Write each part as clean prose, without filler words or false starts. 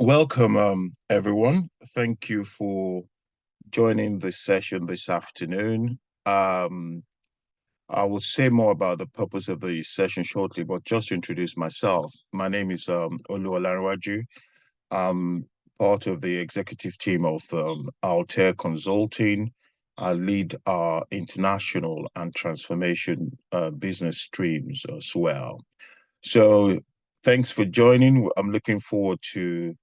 Welcome, everyone. Thank you for joining this session this afternoon. I will say more about the purpose of the session shortly, but just to introduce myself, my name is Olu. I'm part of the executive team of Altair Consulting. I lead our international and transformation business streams as well. So thanks for joining. I'm looking forward to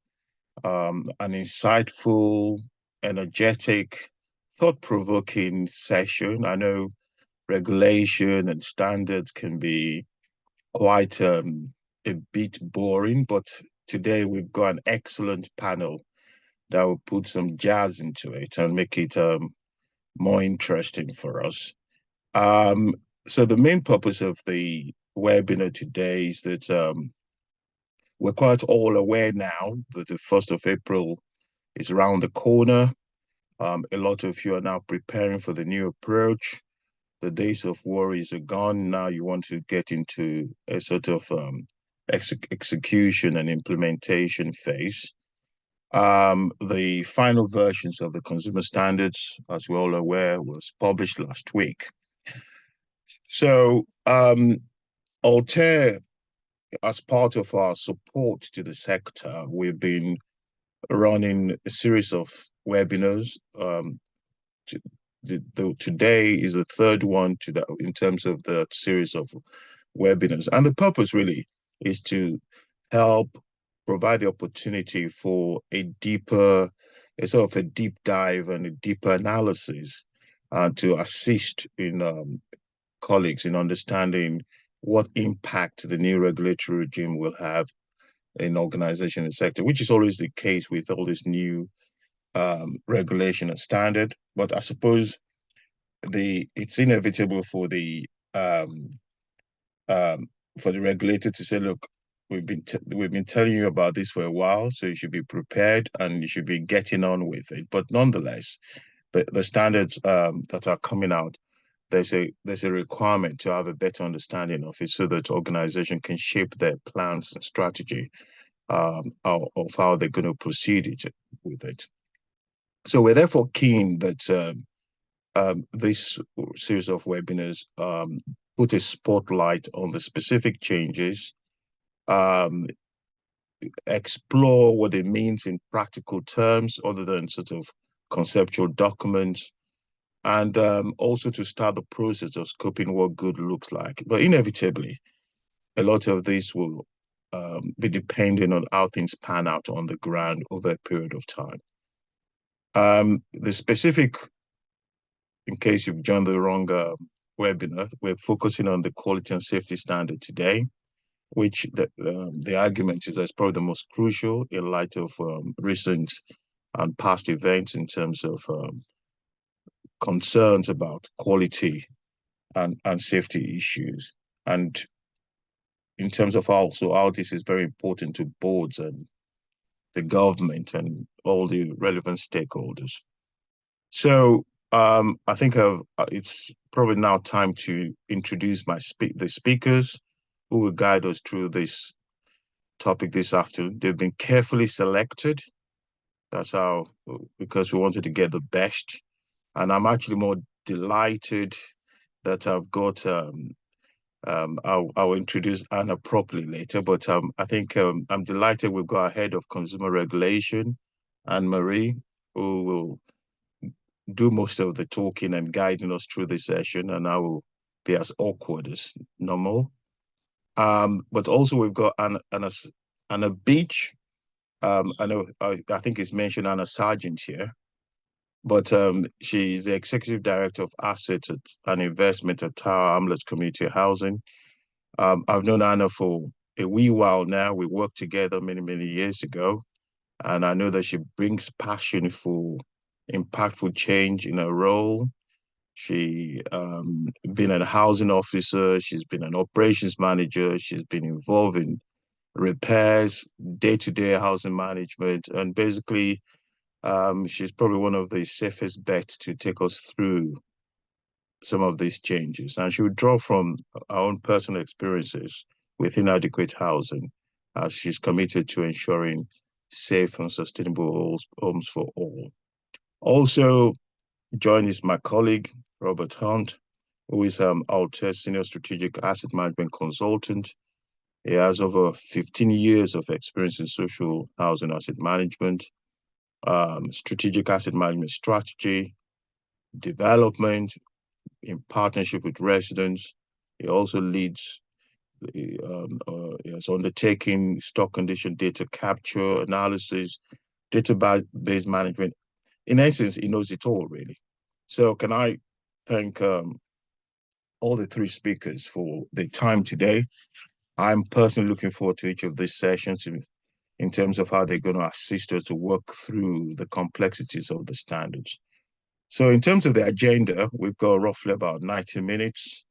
an insightful, energetic, thought-provoking session. I know regulation and standards can be quite a bit boring, but today we've got an excellent panel that will put some jazz into it and make it more interesting for us. Um, so the main purpose of the webinar today is that we're quite all aware now that the 1st of April is around the corner. A lot of you are now preparing for the new approach. The days of worries are gone. Now you want to get into a sort of execution and implementation phase. The final versions of the consumer standards, as we're all aware, was published last week. So Altair, as part of our support to the sector, we've been running a series of webinars. Today is the third one in terms of the series of webinars. And the purpose really is to help provide the opportunity for a sort of a deep dive and a deeper analysis to assist in colleagues in understanding what impact the new regulatory regime will have in organization and sector, which is always the case with all this new regulation and standard. But I suppose it's inevitable for the regulator to say, look, we've been telling you about this for a while, so you should be prepared and you should be getting on with it. But nonetheless, the standards that are coming out, there's a requirement to have a better understanding of it so that organization can shape their plans and strategy of how they're going to proceed with it. So we're therefore keen that this series of webinars put a spotlight on the specific changes, explore what it means in practical terms other than sort of conceptual documents, and also to start the process of scoping what good looks like. But inevitably, a lot of this will be dependent on how things pan out on the ground over a period of time. The specific, in case you've joined the wrong webinar, we're focusing on the quality and safety standard today, which the argument is that's probably the most crucial in light of recent and past events in terms of concerns about quality and safety issues. And in terms of also how this is very important to boards and the government and all the relevant stakeholders. So I think it's probably now time to introduce the speakers who will guide us through this topic this afternoon. They've been carefully selected. That's how, because we wanted to get the best. And I'm actually more delighted that I've got, I'll introduce Anna properly later, but I think I'm delighted we've got our head of consumer regulation, Anne-Marie, who will do most of the talking and guiding us through this session, and I will be as awkward as normal. But also we've got Anna Beach. I think it's mentioned Anna Sargent here, but she's the executive director of assets and investment at Tower Hamlets Community Housing. I've known Anna for a wee while now. We worked together many, many years ago, and I know that she brings passion for impactful change in her role. She been a housing officer, she's been an operations manager, she's been involved in repairs, day-to-day housing management, and basically she's probably one of the safest bets to take us through some of these changes. And she would draw from our own personal experiences with inadequate housing as she's committed to ensuring safe and sustainable homes for all. Also joined is my colleague, Robert Hunt, who is Altair Senior Strategic Asset Management Consultant. He has over 15 years of experience in social housing asset management, strategic asset management strategy, development in partnership with residents. He also leads, he has undertaken stock condition data capture, analysis, database management. In essence, he knows it all, really. So can I thank all the three speakers for their time today. I'm personally looking forward to each of these sessions in terms of how they're going to assist us to work through the complexities of the standards. So in terms of the agenda, we've got roughly about 90 minutes.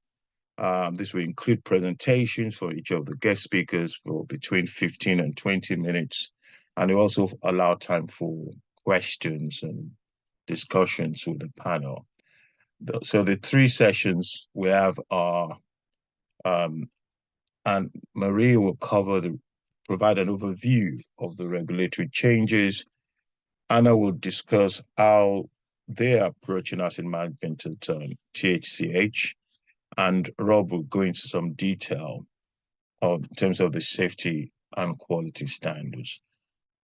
This will include presentations for each of the guest speakers for between 15 and 20 minutes. And it also allow time for questions and discussions with the panel. So the three sessions we have are, and Marie will provide an overview of the regulatory changes. Anna will discuss how they're approaching asset management at THCH, and Rob will go into some detail in terms of the safety and quality standards.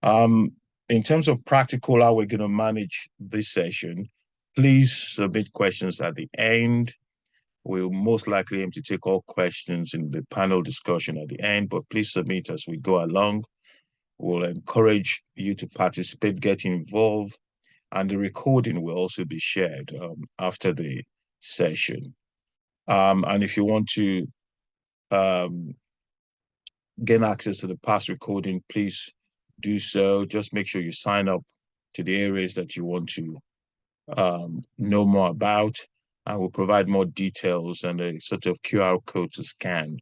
In terms of practical, how we're going to manage this session, please submit questions at the end. We'll most likely aim to take all questions in the panel discussion at the end, but please submit as we go along. We'll encourage you to participate, get involved, and the recording will also be shared after the session. And if you want to gain access to the past recording, please do so. Just make sure you sign up to the areas that you want to know more about. I will provide more details and a sort of QR code to scan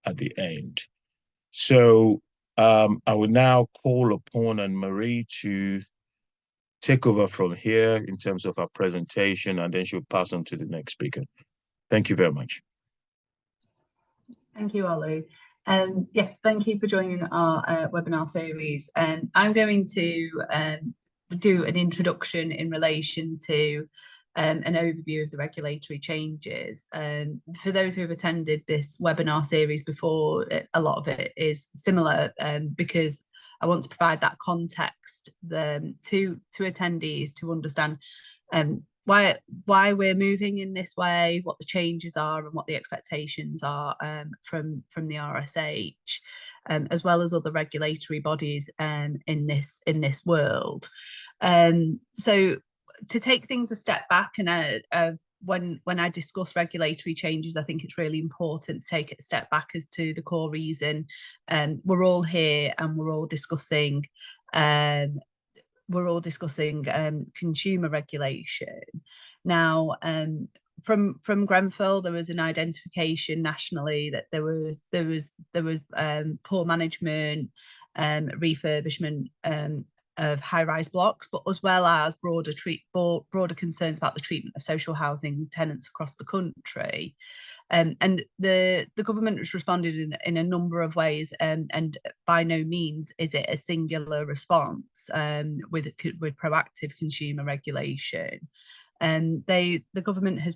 at the end. So I will now call upon Anne-Marie to take over from here in terms of our presentation, and then she'll pass on to the next speaker. Thank you very much. Thank you, Olu. Yes, thank you for joining our webinar series. I'm going to do an introduction in relation to an overview of the regulatory changes. For those who have attended this webinar series before, a lot of it is similar because I want to provide that context to attendees to understand why we're moving in this way, what the changes are, and what the expectations are from the RSH, as well as other regulatory bodies in this world. So to take things a step back, and when I discuss regulatory changes, I think it's really important to take it a step back as to the core reason. We're all here and we're all discussing consumer regulation. Now, from Grenfell, there was an identification nationally that there was poor management, refurbishment of high-rise blocks, but as well as broader concerns about the treatment of social housing tenants across the country. And the government has responded in a number of ways, and by no means is it a singular response with proactive consumer regulation. The government has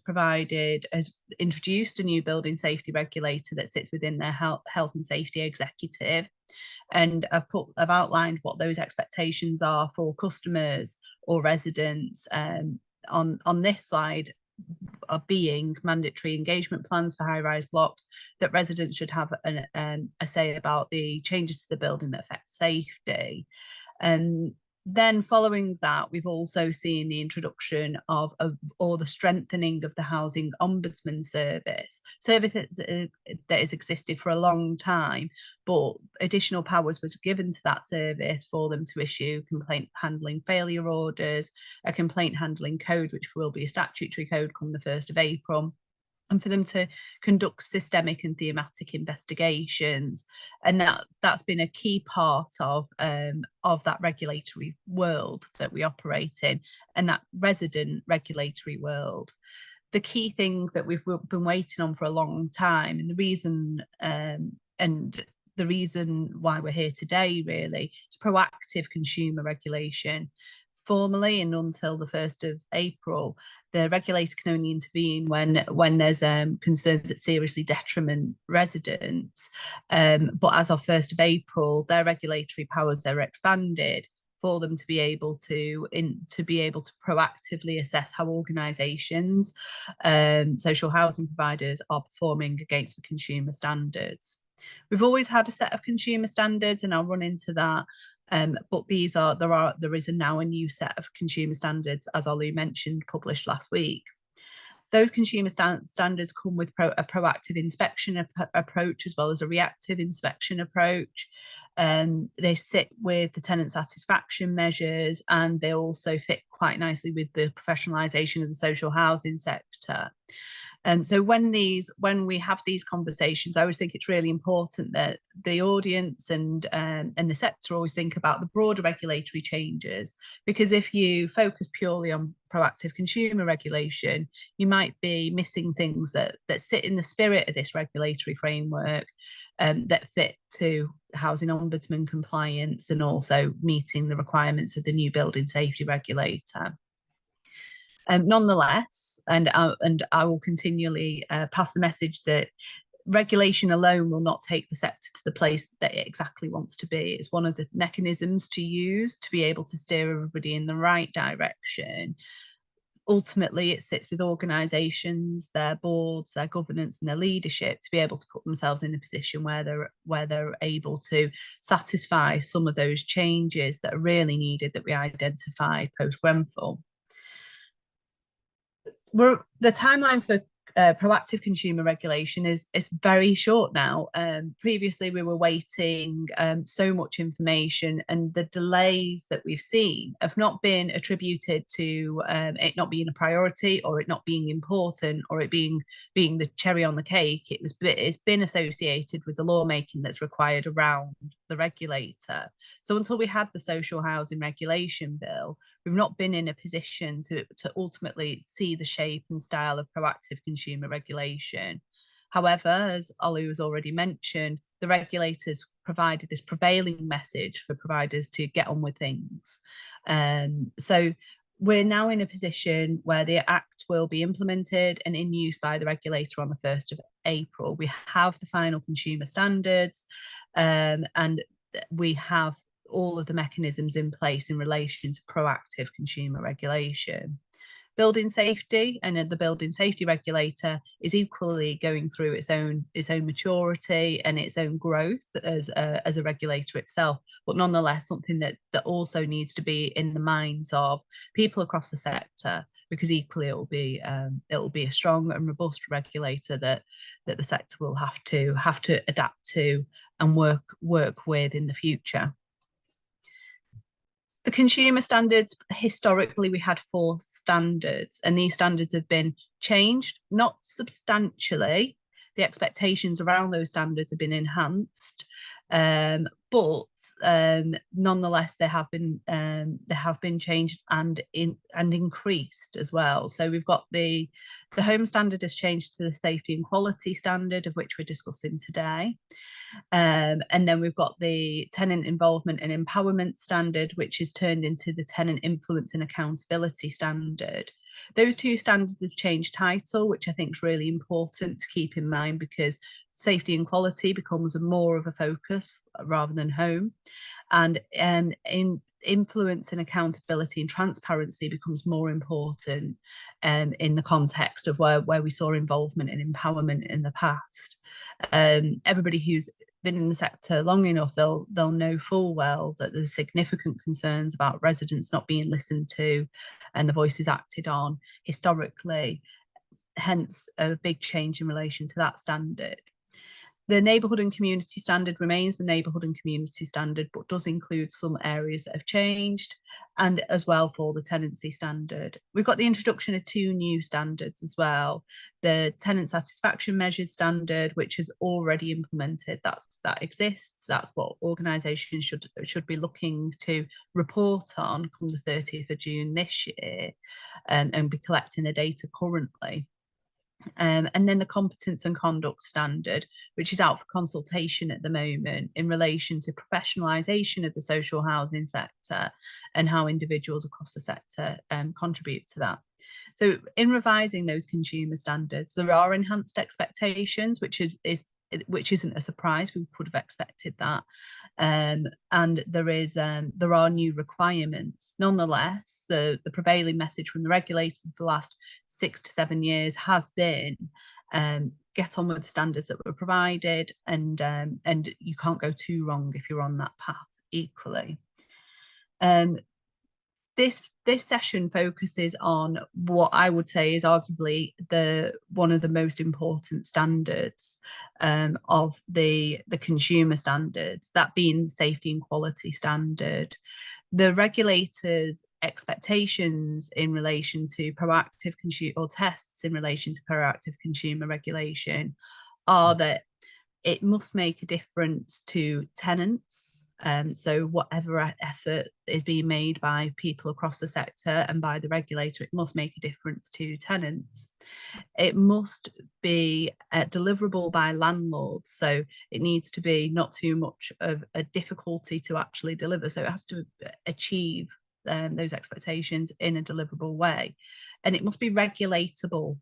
introduced a new building safety regulator that sits within their health and safety executive, and I've outlined what those expectations are for customers or residents on this slide, are being mandatory engagement plans for high-rise blocks, that residents should have a say about the changes to the building that affect safety. Then following that, we've also seen the introduction of or the strengthening of the Housing Ombudsman service that has existed for a long time, but additional powers were given to that service for them to issue complaint handling failure orders, a complaint handling code, which will be a statutory code come the 1st of April, and for them to conduct systemic and thematic investigations. And that's been a key part of that regulatory world that we operate in, and that resident regulatory world. The key thing that we've been waiting on for a long time, and the reason and the reason why we're here today, really. It's proactive consumer regulation. Formally, and until the 1st of April, the regulator can only intervene when there's concerns that seriously detriment residents. But as of 1st of April, their regulatory powers are expanded for them to be able to proactively assess how organisations, social housing providers, are performing against the consumer standards. We've always had a set of consumer standards, and I'll run into that. But there is now a new set of consumer standards, as Ollie mentioned, published last week. Those consumer standards come with a proactive inspection approach as well as a reactive inspection approach. They sit with the tenant satisfaction measures, and they also fit quite nicely with the professionalisation of the social housing sector. So when we have these conversations, I always think it's really important that the audience and the sector always think about the broader regulatory changes, because if you focus purely on proactive consumer regulation, you might be missing things that sit in the spirit of this regulatory framework, that fit to housing ombudsman compliance and also meeting the requirements of the new building safety regulator. Nonetheless, and I will continually pass the message that regulation alone will not take the sector to the place that it exactly wants to be. It's one of the mechanisms to use to be able to steer everybody in the right direction. Ultimately, it sits with organisations, their boards, their governance and their leadership to be able to put themselves in a position where they're able to satisfy some of those changes that are really needed that we identified post-Grenfell. The timeline for proactive consumer regulation is very short now. Previously, we were waiting so much information, and the delays that we've seen have not been attributed to it not being a priority or it not being important or it being the cherry on the cake. It's been associated with the lawmaking that's required around the regulator. So until we had the social housing regulation bill, we've not been in a position to ultimately see the shape and style of proactive consumer regulation. However, as Ollie has already mentioned, the regulators provided this prevailing message for providers to get on with things. So we're now in a position where the Act will be implemented and in use by the regulator on the 1st of April. We have the final consumer standards, and we have all of the mechanisms in place in relation to proactive consumer regulation. Building safety and the building safety regulator is equally going through its own maturity and its own growth as a regulator itself, but nonetheless something that also needs to be in the minds of people across the sector, because equally it will be a strong and robust regulator that the sector will have to adapt to and work with in the future. The consumer standards, historically, we had 4 standards, and these standards have been changed, not substantially. The expectations around those standards have been enhanced, but nonetheless, they have been changed and increased as well. So we've got the home standard has changed to the safety and quality standard, of which we're discussing today. And then we've got the tenant involvement and empowerment standard, which is turned into the tenant influence and accountability standard. Those 2 standards have changed title, which I think is really important to keep in mind, because safety and quality becomes more of a focus rather than home, and in influence and accountability and transparency becomes more important in the context of where we saw involvement and empowerment in the past. Everybody who's been in the sector long enough, they'll know full well that there's significant concerns about residents not being listened to and the voices acted on historically, hence a big change in relation to that standard. The neighbourhood and community standard remains the neighbourhood and community standard, but does include some areas that have changed, and as well for the tenancy standard. We've got the introduction of 2 new standards as well. The tenant satisfaction measures standard, which is already implemented, that exists. That's what organisations should be looking to report on come the 30th of June this year, and be collecting the data currently. And then the competence and conduct standard, which is out for consultation at the moment in relation to professionalisation of the social housing sector and how individuals across the sector contribute to that. So in revising those consumer standards, there are enhanced expectations, which isn't a surprise. We would have expected that. And there are new requirements. Nonetheless, the prevailing message from the regulators for the last 6 to 7 years has been get on with the standards that were provided, and you can't go too wrong if you're on that path equally. This session focuses on what I would say is arguably one of the most important standards of the consumer standards, that being the safety and quality standard. The regulators' expectations in relation to proactive consumer, or tests in relation to proactive consumer regulation, are that it must make a difference to tenants. So whatever effort is being made by people across the sector and by the regulator, it must make a difference to tenants. It must be deliverable by landlords. So it needs to be not too much of a difficulty to actually deliver. So it has to achieve those expectations in a deliverable way. And it must be regulatable,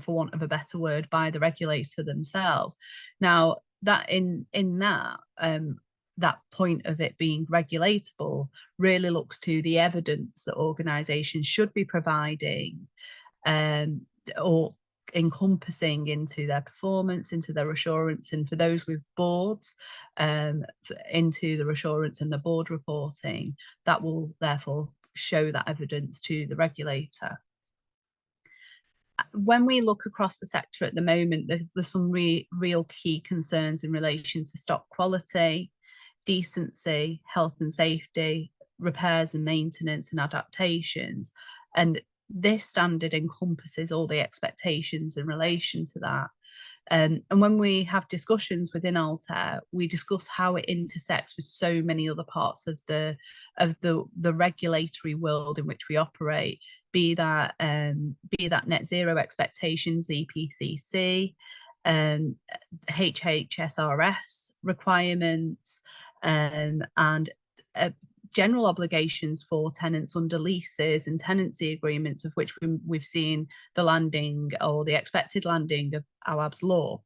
for want of a better word, by the regulator themselves. Now, that that point of it being regulatable really looks to the evidence that organisations should be providing or encompassing into their performance, into their assurance, and for those with boards, into the assurance and the board reporting, that will therefore show that evidence to the regulator. When we look across the sector at the moment, there's some real key concerns in relation to stock quality, decency, health and safety, repairs and maintenance and adaptations. And this standard encompasses all the expectations in relation to that. And when we have discussions within Altair, we discuss how it intersects with so many other parts of the regulatory world in which we operate, be that net zero expectations, EPCC, HHSRS requirements, and general obligations for tenants under leases and tenancy agreements, of which we've seen the landing or the expected landing of AWAB's law.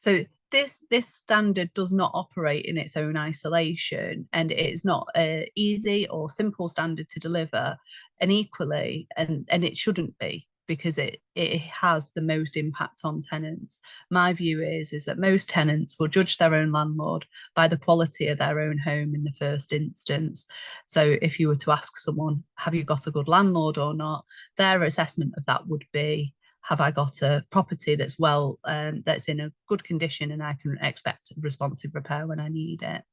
So this standard does not operate in its own isolation, and it is not an easy or simple standard to deliver, and equally, and it shouldn't be, because it has the most impact on tenants. My view is that most tenants will judge their own landlord by the quality of their own home in the first instance. So if you were to ask someone, have you got a good landlord or not, their assessment of that would be, have I got a property that's that's in a good condition and I can expect responsive repair when I need it.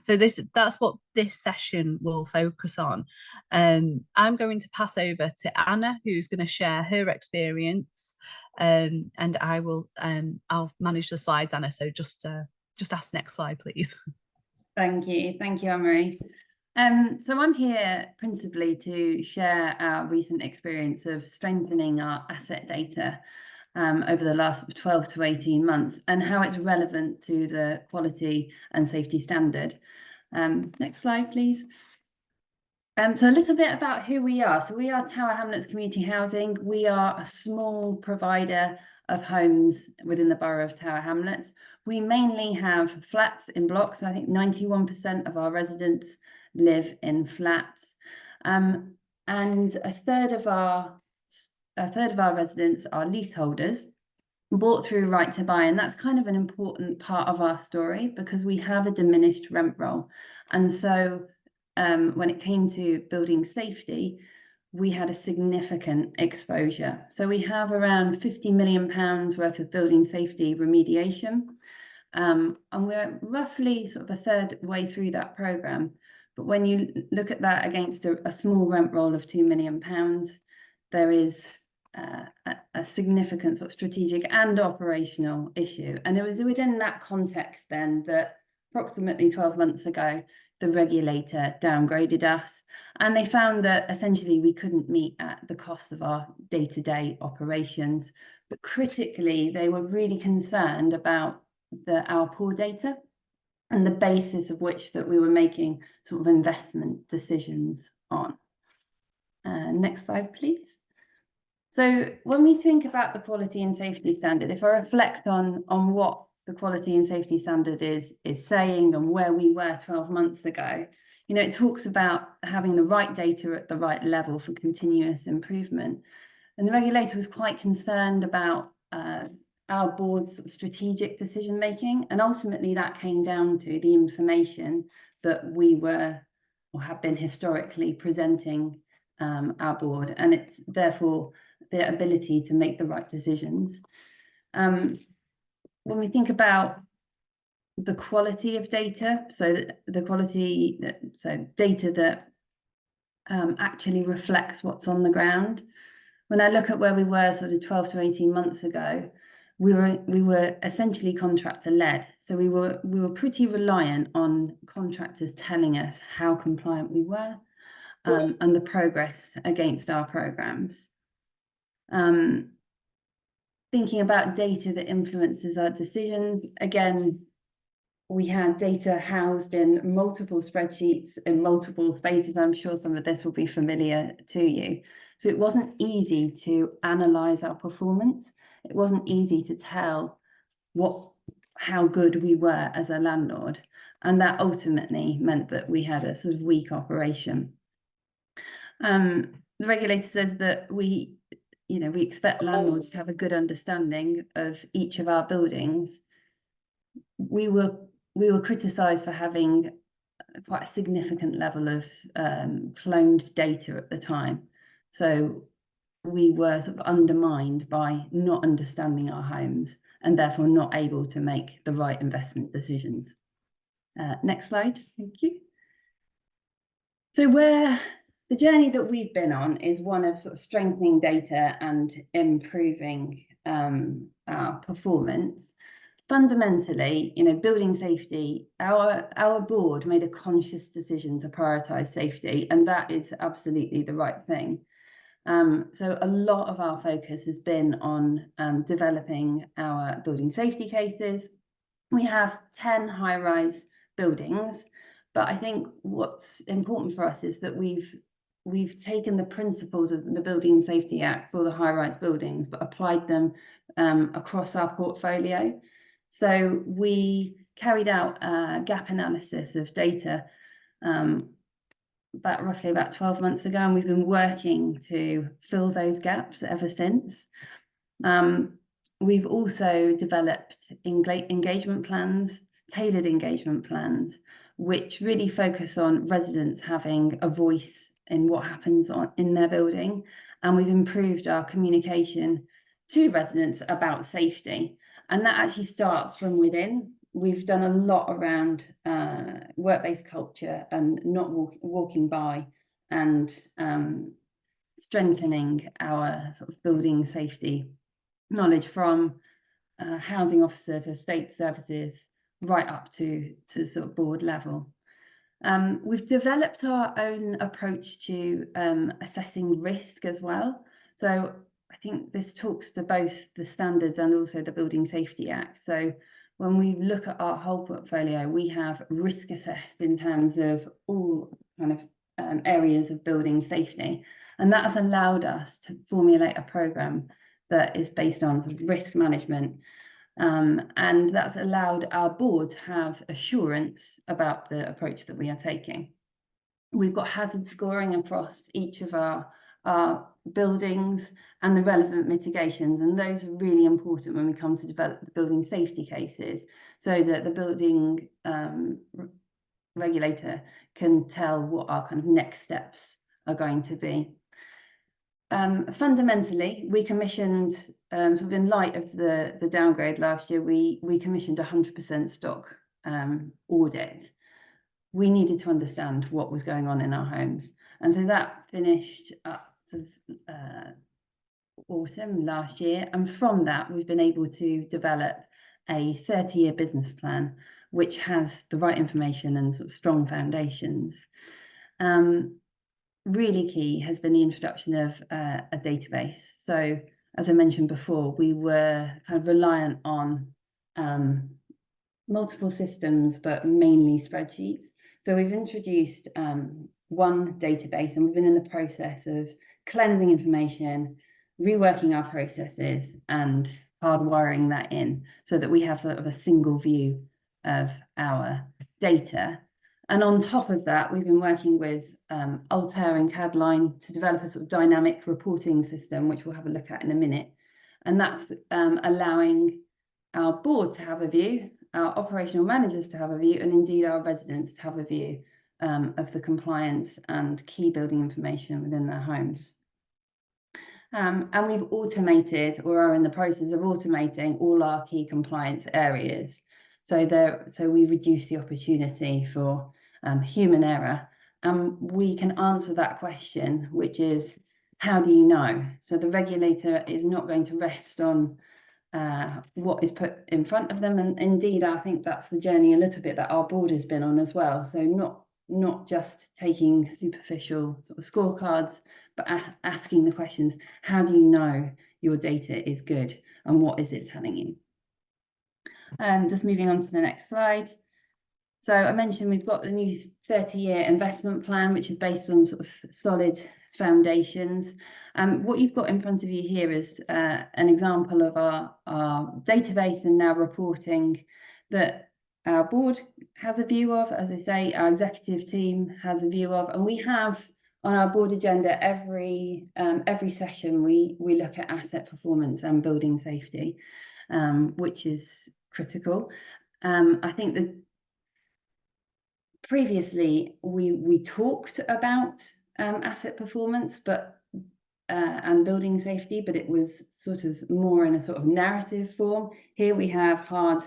So that's what this session will focus on. I'm going to pass over to Anna, who's going to share her experience, and I'll manage the slides, Anna. So just ask next slide, please. Thank you, Anne-Marie. So I'm here principally to share our recent experience of strengthening our asset data over the last 12 to 18 months, and how it's relevant to the quality and safety standard. Next slide, please. So a little bit about who we are. So we are Tower Hamlets Community Housing. We are a small provider of homes within the borough of Tower Hamlets. We mainly have flats in blocks. So I think 91% of our residents live in flats, and a third of our residents are leaseholders, bought through right to buy, and that's kind of an important part of our story because we have a diminished rent roll. And so when it came to building safety, we had a significant exposure. So we have around £50 million worth of building safety remediation, and we're roughly sort of a third way through that programme. But when you look at that against a small rent roll of £2 million, there is a significant sort of strategic and operational issue. And it was within that context then that approximately 12 months ago, the regulator downgraded us, and they found that essentially we couldn't meet at the cost of our day-to-day operations but critically, they were really concerned about our poor data and the basis of which that we were making sort of investment decisions on. Next slide, please. So when we think about the quality and safety standard, if I reflect on what the quality and safety standard is saying and where we were 12 months ago, you know, it talks about having the right data at the right level for continuous improvement. And the regulator was quite concerned about our board's strategic decision making, and ultimately that came down to the information that we were or have been historically presenting our board, and it's therefore the ability to make the right decisions. When we think about the quality of data, so the quality, so data that actually reflects what's on the ground. When I look at where we were sort of 12 to 18 months ago, we were essentially contractor led. So we were pretty reliant on contractors telling us how compliant we were and the progress against our programs. Thinking about data that influences our decisions, again, we had data housed in multiple spreadsheets in multiple spaces. I'm sure some of this will be familiar to you. So it wasn't easy to analyze our performance. It wasn't easy to tell how good we were as a landlord. And that ultimately meant that we had a sort of weak operation. The regulator says that we expect landlords to have a good understanding of each of our buildings. We were criticised for having quite a significant level of cloned data at the time. So we were sort of undermined by not understanding our homes and therefore not able to make the right investment decisions. Next slide, thank you. So the journey that we've been on is one of sort of strengthening data and improving our performance. Fundamentally, you know, building safety, our board made a conscious decision to prioritise safety, and that is absolutely the right thing. So a lot of our focus has been on developing our building safety cases. We have 10 high-rise buildings, but I think what's important for us is that we've taken the principles of the Building Safety Act for the high-rise buildings, but applied them across our portfolio. So we carried out a gap analysis of data roughly about 12 months ago, and we've been working to fill those gaps ever since. We've also developed engagement plans, tailored engagement plans, which really focus on residents having a voice in what happens in their building. And we've improved our communication to residents about safety. And that actually starts from within. We've done a lot around work-based culture and not walking by, and strengthening our sort of building safety knowledge from housing officer to estate services right up to sort of board level. We've developed our own approach to assessing risk as well. So I think this talks to both the standards and also the Building Safety Act. So when we look at our whole portfolio, we have risk assessed in terms of all kind of areas of building safety. And that has allowed us to formulate a programme that is based on sort of risk management. And that's allowed our board to have assurance about the approach that we are taking. We've got hazard scoring across each of our buildings and the relevant mitigations, and those are really important when we come to develop the building safety cases, so that the building regulator can tell what our kind of next steps are going to be. Fundamentally, we commissioned, sort of in light of the downgrade last year, we commissioned 100% stock audit. We needed to understand what was going on in our homes. And so that finished up sort of autumn last year. And from that, we've been able to develop a 30-year business plan, which has the right information and sort of strong foundations. Really key has been the introduction of a database. So as I mentioned before, we were kind of reliant on multiple systems, but mainly spreadsheets. So we've introduced one database, and we've been in the process of cleansing information, reworking our processes, and hardwiring that in so that we have sort of a single view of our data. And on top of that, we've been working with Altair and CAD to develop a sort of dynamic reporting system, which we'll have a look at in a minute. And that's allowing our board to have a view, our operational managers to have a view, and indeed our residents to have a view of the compliance and key building information within their homes. And we've automated, or are in the process of automating, all our key compliance areas. So we reduce the opportunity for human error. We can answer that question, which is, how do you know? So the regulator is not going to rest on what is put in front of them. And indeed, I think that's the journey a little bit that our board has been on as well. So not just taking superficial sort of scorecards, but asking the questions, how do you know your data is good and what is it telling you? Just moving on to the next slide. So I mentioned we've got the new 30-year investment plan, which is based on sort of solid foundations. What you've got in front of you here is an example of our database and now reporting that our board has a view of, as I say, our executive team has a view of, and we have on our board agenda every session we look at asset performance and building safety, which is critical. I think that previously we talked about asset performance, and building safety, but it was sort of more in a sort of narrative form. Here we have hard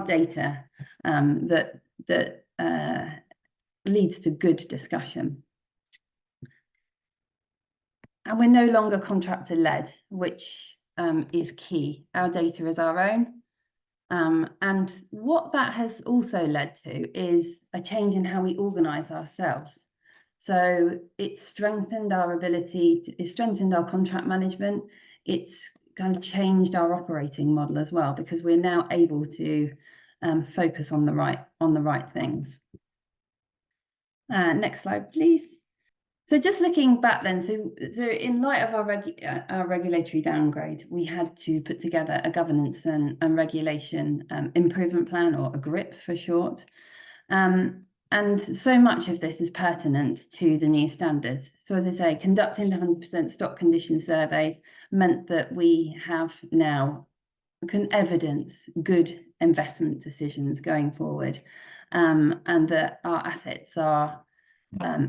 data that leads to good discussion. And we're no longer contractor-led, which is key. Our data is our own. And what that has also led to is a change in how we organise ourselves. So it's strengthened our ability, it's strengthened our contract management. It's kind of changed our operating model as well, because we're now able to focus on the right things. Next slide, please. So just looking back then, so in light of our regulatory downgrade, we had to put together a governance and regulation improvement plan, or a GRIP for short. And so much of this is pertinent to the new standards. So as I say, conducting 100% stock condition surveys meant that we have now can evidence good investment decisions going forward, and that our assets are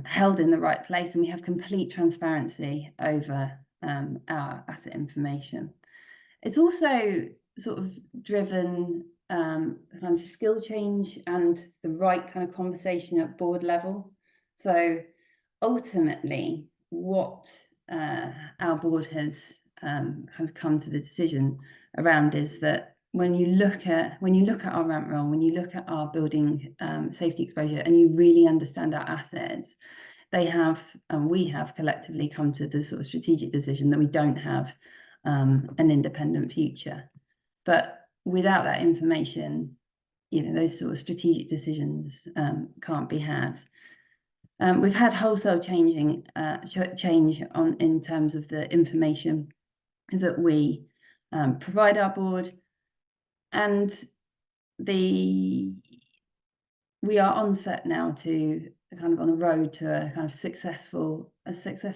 held in the right place, and we have complete transparency over our asset information. It's also sort of driven kind of skill change and the right kind of conversation at board level. So ultimately, what our board has kind of come to the decision around is that when you look at our ramp roll, when you look at our building safety exposure, and you really understand our assets, they have, and we have collectively come to the sort of strategic decision that we don't have an independent future. But without that information, those sort of strategic decisions can't be had. We've had wholesale change in terms of the information that we provide our board, and we are on set now to kind of on the road to a kind of successful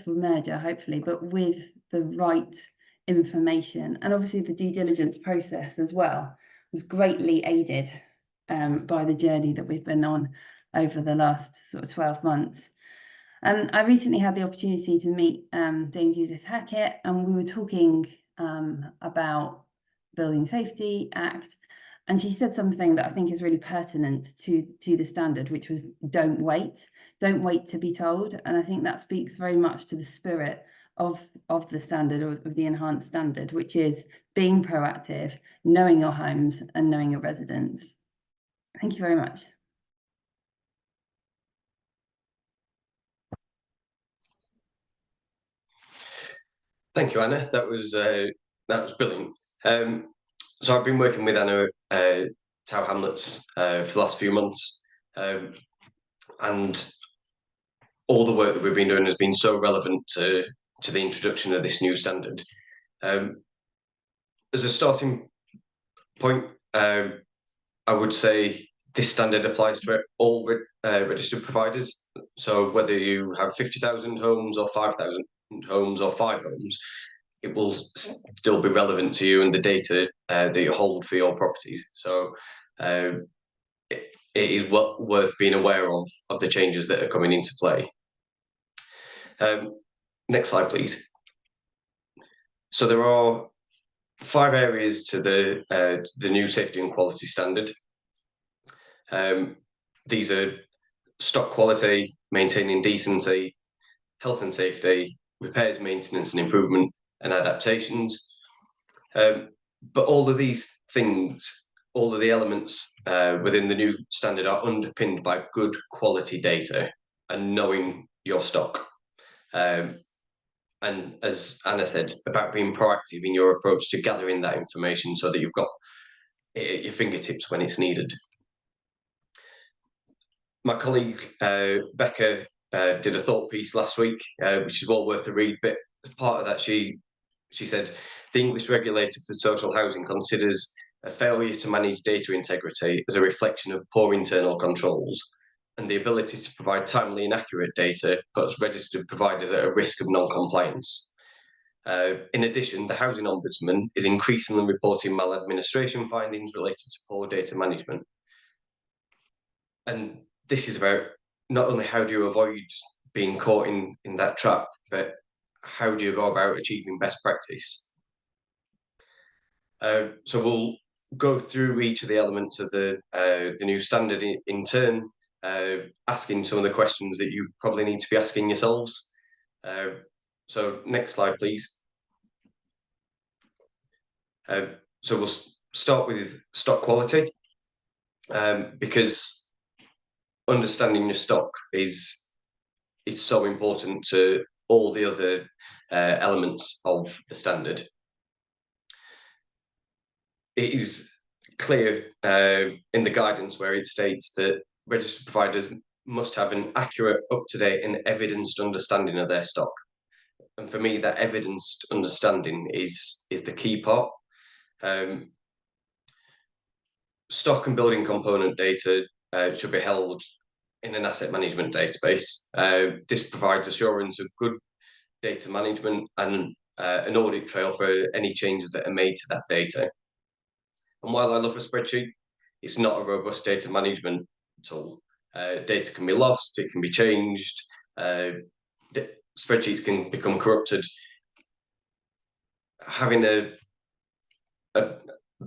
merger, hopefully, but with the right information. And obviously the due diligence process as well was greatly aided by the journey that we've been on over the last sort of 12 months. And I recently had the opportunity to meet Dame Judith Hackett, and we were talking about Building Safety Act, and she said something that I think is really pertinent to the standard, which was don't wait to be told. And I think that speaks very much to the spirit of the standard, of the enhanced standard, which is being proactive, knowing your homes and knowing your residents. Thank you very much. Thank you, Anna. That was brilliant. So I've been working with Anna Tower Hamlets for the last few months, and all the work that we've been doing has been so relevant to the introduction of this new standard. As a starting point, I would say this standard applies to all registered providers. So whether you have 50,000 homes or 5,000 homes or 5 homes, it will still be relevant to you and the data that you hold for your properties. So it is worth being aware of the changes that are coming into play. Next slide, please. So there are 5 areas to the new safety and quality standard. These are stock quality, maintaining decency, health and safety, repairs, maintenance and improvement, and adaptations. But all of these things, all of the elements within the new standard are underpinned by good quality data and knowing your stock. And as Anna said, about being proactive in your approach to gathering that information so that you've got it at your fingertips when it's needed. My colleague Becca did a thought piece last week, which is well worth a read. But as part of that, she said the English regulator for social housing considers a failure to manage data integrity as a reflection of poor internal controls, and the ability to provide timely and accurate data puts registered providers at a risk of non-compliance. In addition, the Housing Ombudsman is increasingly reporting maladministration findings related to poor data management. And this is about not only how do you avoid being caught in that trap, but how do you go about achieving best practice? So we'll go through each of the elements of the new standard in turn, asking some of the questions that you probably need to be asking yourselves. So next slide, please. So we'll start with stock quality, because understanding your stock is so important to all the other elements of the standard. It is clear in the guidance where it states that registered providers must have an accurate, up-to-date and evidenced understanding of their stock. And for me, that evidenced understanding is the key part. Stock and building component data should be held in an asset management database. This provides assurance of good data management and an audit trail for any changes that are made to that data. And while I love a spreadsheet, it's not a robust data management tool. Data can be lost, it can be changed, spreadsheets can become corrupted. Having a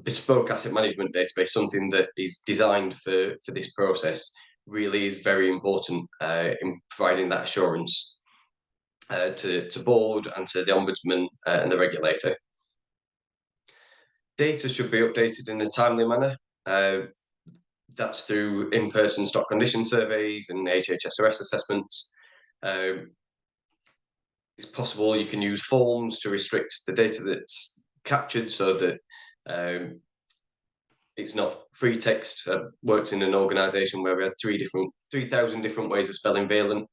bespoke asset management database, something that is designed for this process, really is very important in providing that assurance to board and to the Ombudsman and the regulator. Data should be updated in a timely manner. That's through in-person stock condition surveys and HHSRS assessments. It's possible you can use forms to restrict the data that's captured so that it's not free text. I worked in an organisation where we had 3,000 different ways of spelling valent.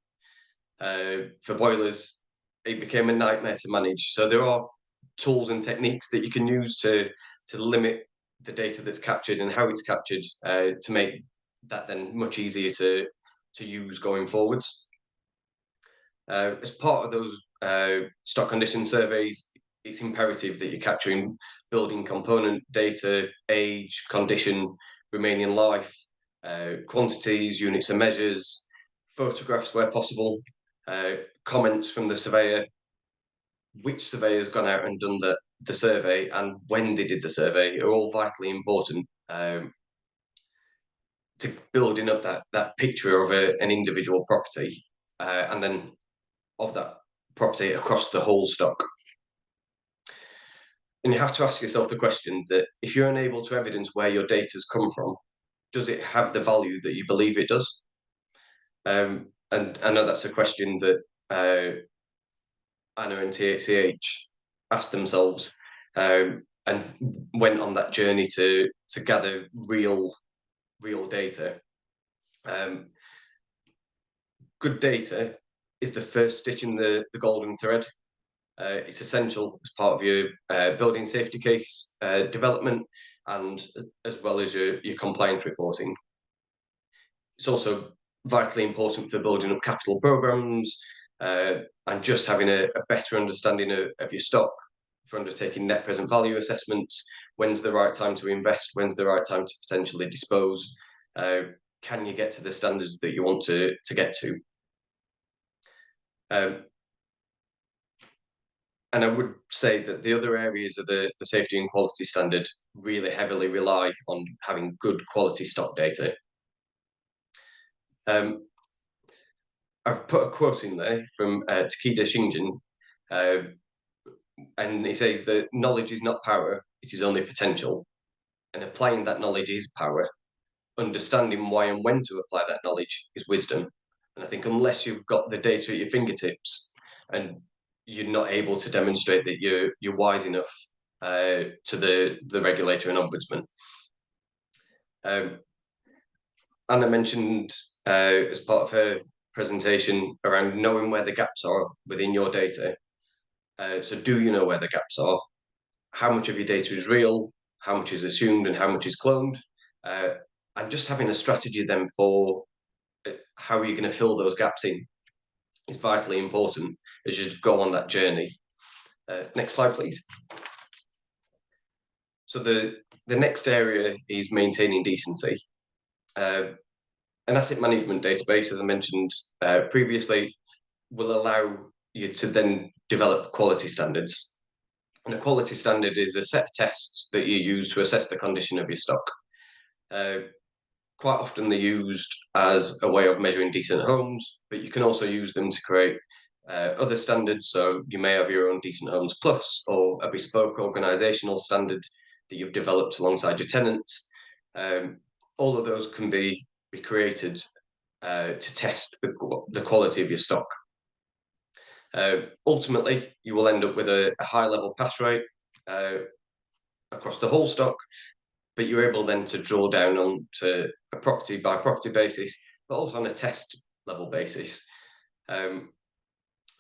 For boilers, it became a nightmare to manage. So there are tools and techniques that you can use to limit the data that's captured and how it's captured, to make that then much easier to use going forwards. As part of those stock condition surveys, it's imperative that you're capturing building component data, age, condition, remaining life, quantities, units and measures, photographs where possible, comments from the surveyor, which surveyor's gone out and done the survey and when they did the survey are all vitally important to building up that picture of an individual property, and then of that property across the whole stock. And you have to ask yourself the question that if you're unable to evidence where your data's come from, does it have the value that you believe it does? And I know that's a question that Anna and THCH asked themselves and went on that journey to gather real data. Good data is the first stitch in the golden thread. It's essential as part of your building safety case development, and as well as your compliance reporting. It's also vitally important for building up capital programs and just having a better understanding of your stock for undertaking net present value assessments. When's the right time to invest? When's the right time to potentially dispose? Can you get to the standards that you want to get to? And I would say that the other areas of the safety and quality standard really heavily rely on having good quality stock data. I've put a quote in there from Takeda Shingen, and he says that knowledge is not power, it is only potential. And applying that knowledge is power. Understanding why and when to apply that knowledge is wisdom. And I think unless you've got the data at your fingertips and you're not able to demonstrate that you're wise enough to the regulator and ombudsman. Anna mentioned as part of her presentation around knowing where the gaps are within your data. So do you know where the gaps are? How much of your data is real? How much is assumed and how much is cloned? And just having a strategy then for how are you going to fill those gaps in is vitally important as you go on that journey. Next slide, please. So the next area is maintaining decency. An asset management database, as I mentioned previously, will allow you to then develop quality standards. And a quality standard is a set of tests that you use to assess the condition of your stock. Quite often they're used as a way of measuring decent homes, but you can also use them to create other standards. So you may have your own Decent Homes Plus or a bespoke organisational standard that you've developed alongside your tenants. All of those can be created to test the quality of your stock. Ultimately, you will end up with a high level pass rate across the whole stock, but you're able then to draw down on to a property by property basis, but also on a test level basis. And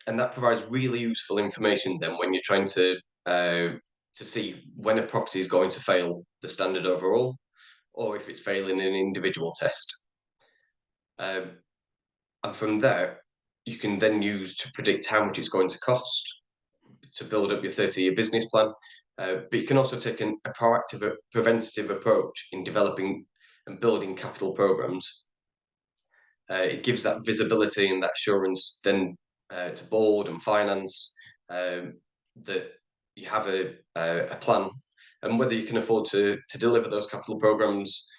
that provides really useful information then when you're trying to see when a property is going to fail the standard overall, or if it's failing an individual test. And from there, you can then use to predict how much it's going to cost to build up your 30-year business plan. But you can also take a proactive, preventative approach in developing and building capital programs. It gives that visibility and that assurance then to board and finance that you have a plan, and whether you can afford to deliver those capital programs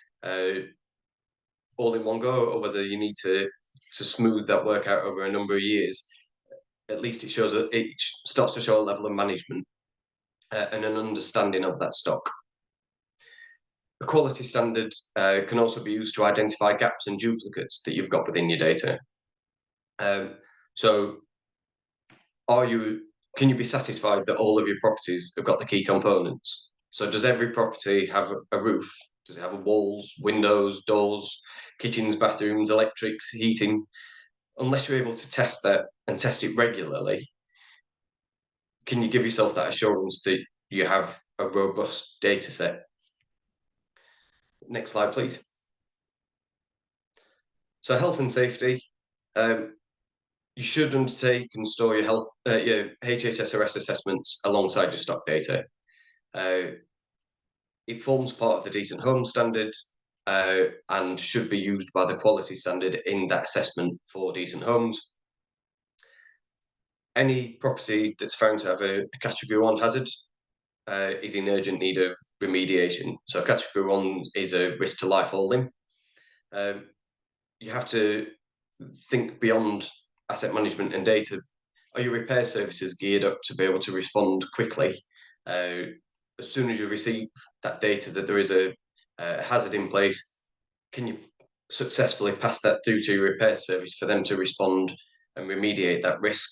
all in one go, or whether you need to smooth that work out over a number of years. At least it shows that it starts to show a level of management and an understanding of that stock. A quality standard can also be used to identify gaps and duplicates that you've got within your data. So can you be satisfied that all of your properties have got the key components? So does every property have a roof? Does it have walls, windows, doors, kitchens, bathrooms, electrics, heating? Unless you're able to test that and test it regularly, can you give yourself that assurance that you have a robust data set? Next slide, please. So health and safety. You should undertake and store your your HHSRS assessments alongside your stock data. It forms part of the Decent Home Standard and should be used by the quality standard in that assessment for decent homes. Any property that's found to have a Category 1 hazard is in urgent need of remediation. So Category 1 is a risk to life holding. You have to think beyond asset management and data. Are your repair services geared up to be able to respond quickly? As soon as you receive that data that there is a hazard in place, can you successfully pass that through to your repair service for them to respond and remediate that risk?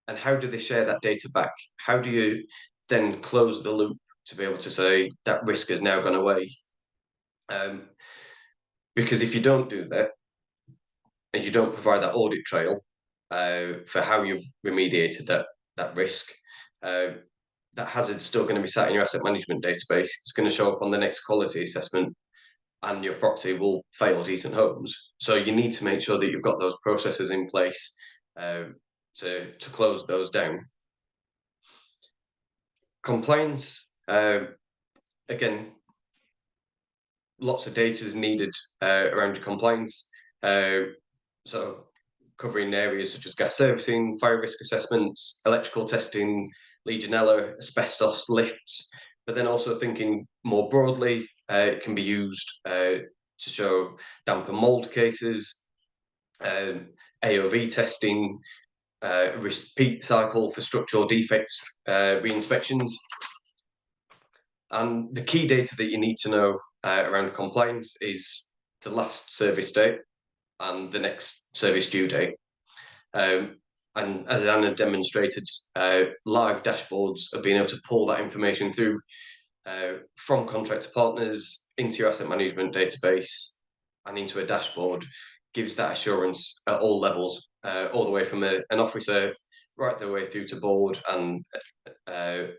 And how do they share that data back? How do you then close the loop to be able to say that risk has now gone away. Because if you don't do that, and you don't provide that audit trail for how you've remediated that risk, that hazard's still going to be sat in your asset management database. It's going to show up on the next quality assessment, and your property will fail decent homes. So you need to make sure that you've got those processes in place to close those down. Compliance, again, lots of data is needed around your compliance. So covering areas such as gas servicing, fire risk assessments, electrical testing, Legionella, asbestos, lifts, but then also thinking more broadly, it can be used to show damp and mould cases, AOV testing, repeat cycle for structural defects, re-inspections. And the key data that you need to know around compliance is the last service date and the next service due date. And as Anna demonstrated, live dashboards of being able to pull that information through from contractor partners into your asset management database and into a dashboard gives that assurance at all levels, all the way from an officer right the way through to board and the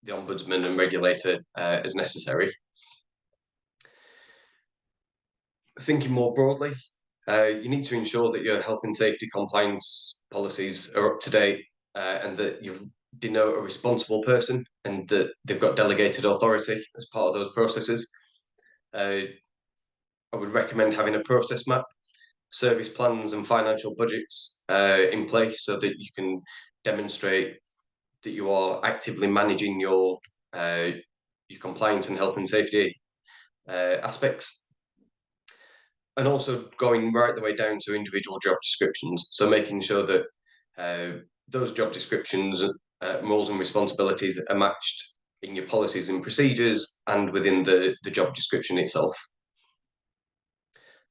ombudsman and regulator as necessary. Thinking more broadly, you need to ensure that your health and safety compliance policies are up to date and that you denote a responsible person and that they've got delegated authority as part of those processes. I would recommend having a process map, service plans and financial budgets in place so that you can demonstrate that you are actively managing your compliance and health and safety aspects. And also going right the way down to individual job descriptions. So making sure that those job descriptions, roles and responsibilities are matched in your policies and procedures and within the job description itself.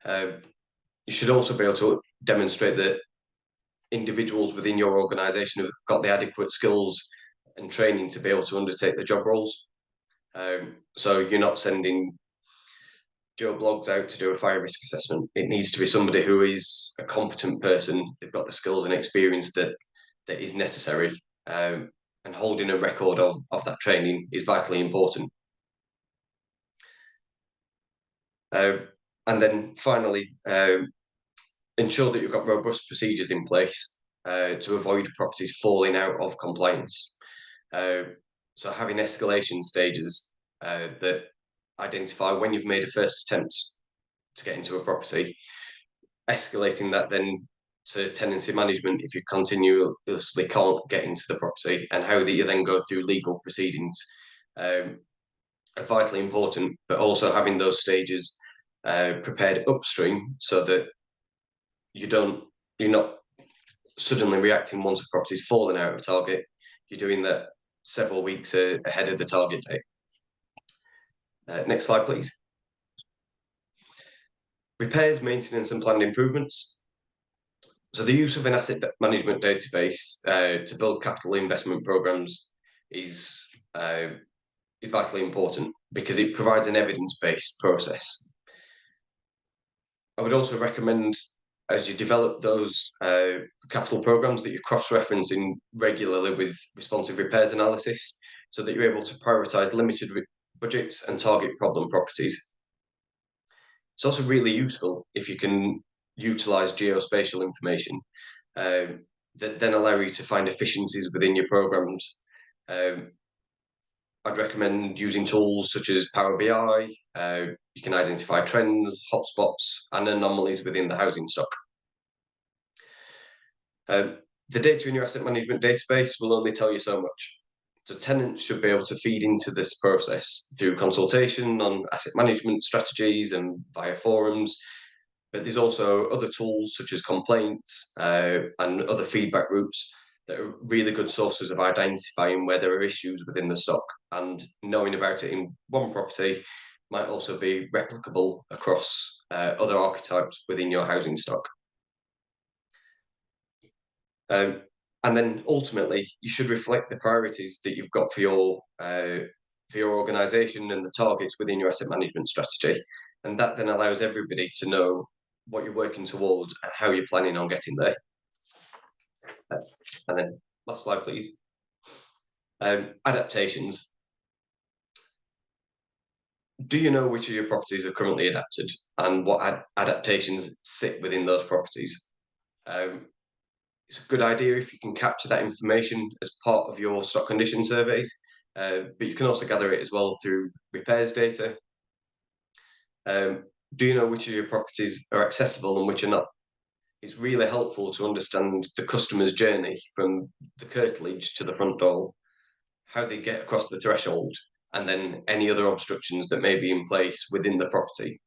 You should also be able to demonstrate that individuals within your organisation have got the adequate skills and training to be able to undertake the job roles. So you're not sending Joe Bloggs out to do a fire risk assessment. It needs to be somebody who is a competent person. They've got the skills and experience that is necessary. And holding a record of that training is vitally important. And then finally, ensure that you've got robust procedures in place to avoid properties falling out of compliance. So having escalation stages that identify when you've made a first attempt to get into a property, escalating that then to tenancy management if you continuously can't get into the property, and how that you then go through legal proceedings are vitally important, but also having those stages prepared upstream so that you're not suddenly reacting once a property's fallen out of target. You're doing that several weeks ahead of the target date. Next slide, please. Repairs, maintenance and planned improvements. So the use of an asset management database to build capital investment programs is vitally important because it provides an evidence-based process. I would also recommend, as you develop those capital programs, that you're cross-referencing regularly with responsive repairs analysis so that you're able to prioritise limited budgets and target problem properties. It's also really useful if you can utilise geospatial information that then allow you to find efficiencies within your programs. I'd recommend using tools such as Power BI. You can identify trends, hotspots, and anomalies within the housing stock. The data in your asset management database will only tell you so much. So tenants should be able to feed into this process through consultation on asset management strategies and via forums. But there's also other tools such as complaints and other feedback routes that are really good sources of identifying where there are issues within the stock, and knowing about it in one property might also be replicable across other archetypes within your housing stock. And then ultimately, you should reflect the priorities that you've got for your organisation and the targets within your asset management strategy. And that then allows everybody to know what you're working towards and how you're planning on getting there. And then last slide, please. Adaptations. Do you know which of your properties are currently adapted and what adaptations sit within those properties? It's a good idea if you can capture that information as part of your stock condition surveys, but you can also gather it as well through repairs data. Do you know which of your properties are accessible and which are not? It's really helpful to understand the customer's journey from the curtilage to the front door, how they get across the threshold, and then any other obstructions that may be in place within the property.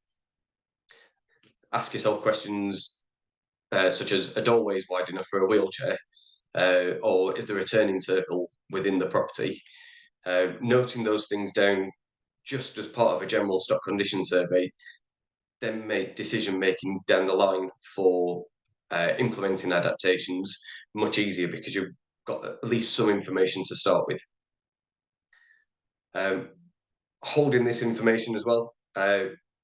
Ask yourself questions such as, are doorways wide enough for a wheelchair? Or is there a turning circle within the property? Noting those things down just as part of a general stock condition survey then make decision making down the line for implementing adaptations much easier because you've got at least some information to start with. Holding this information as well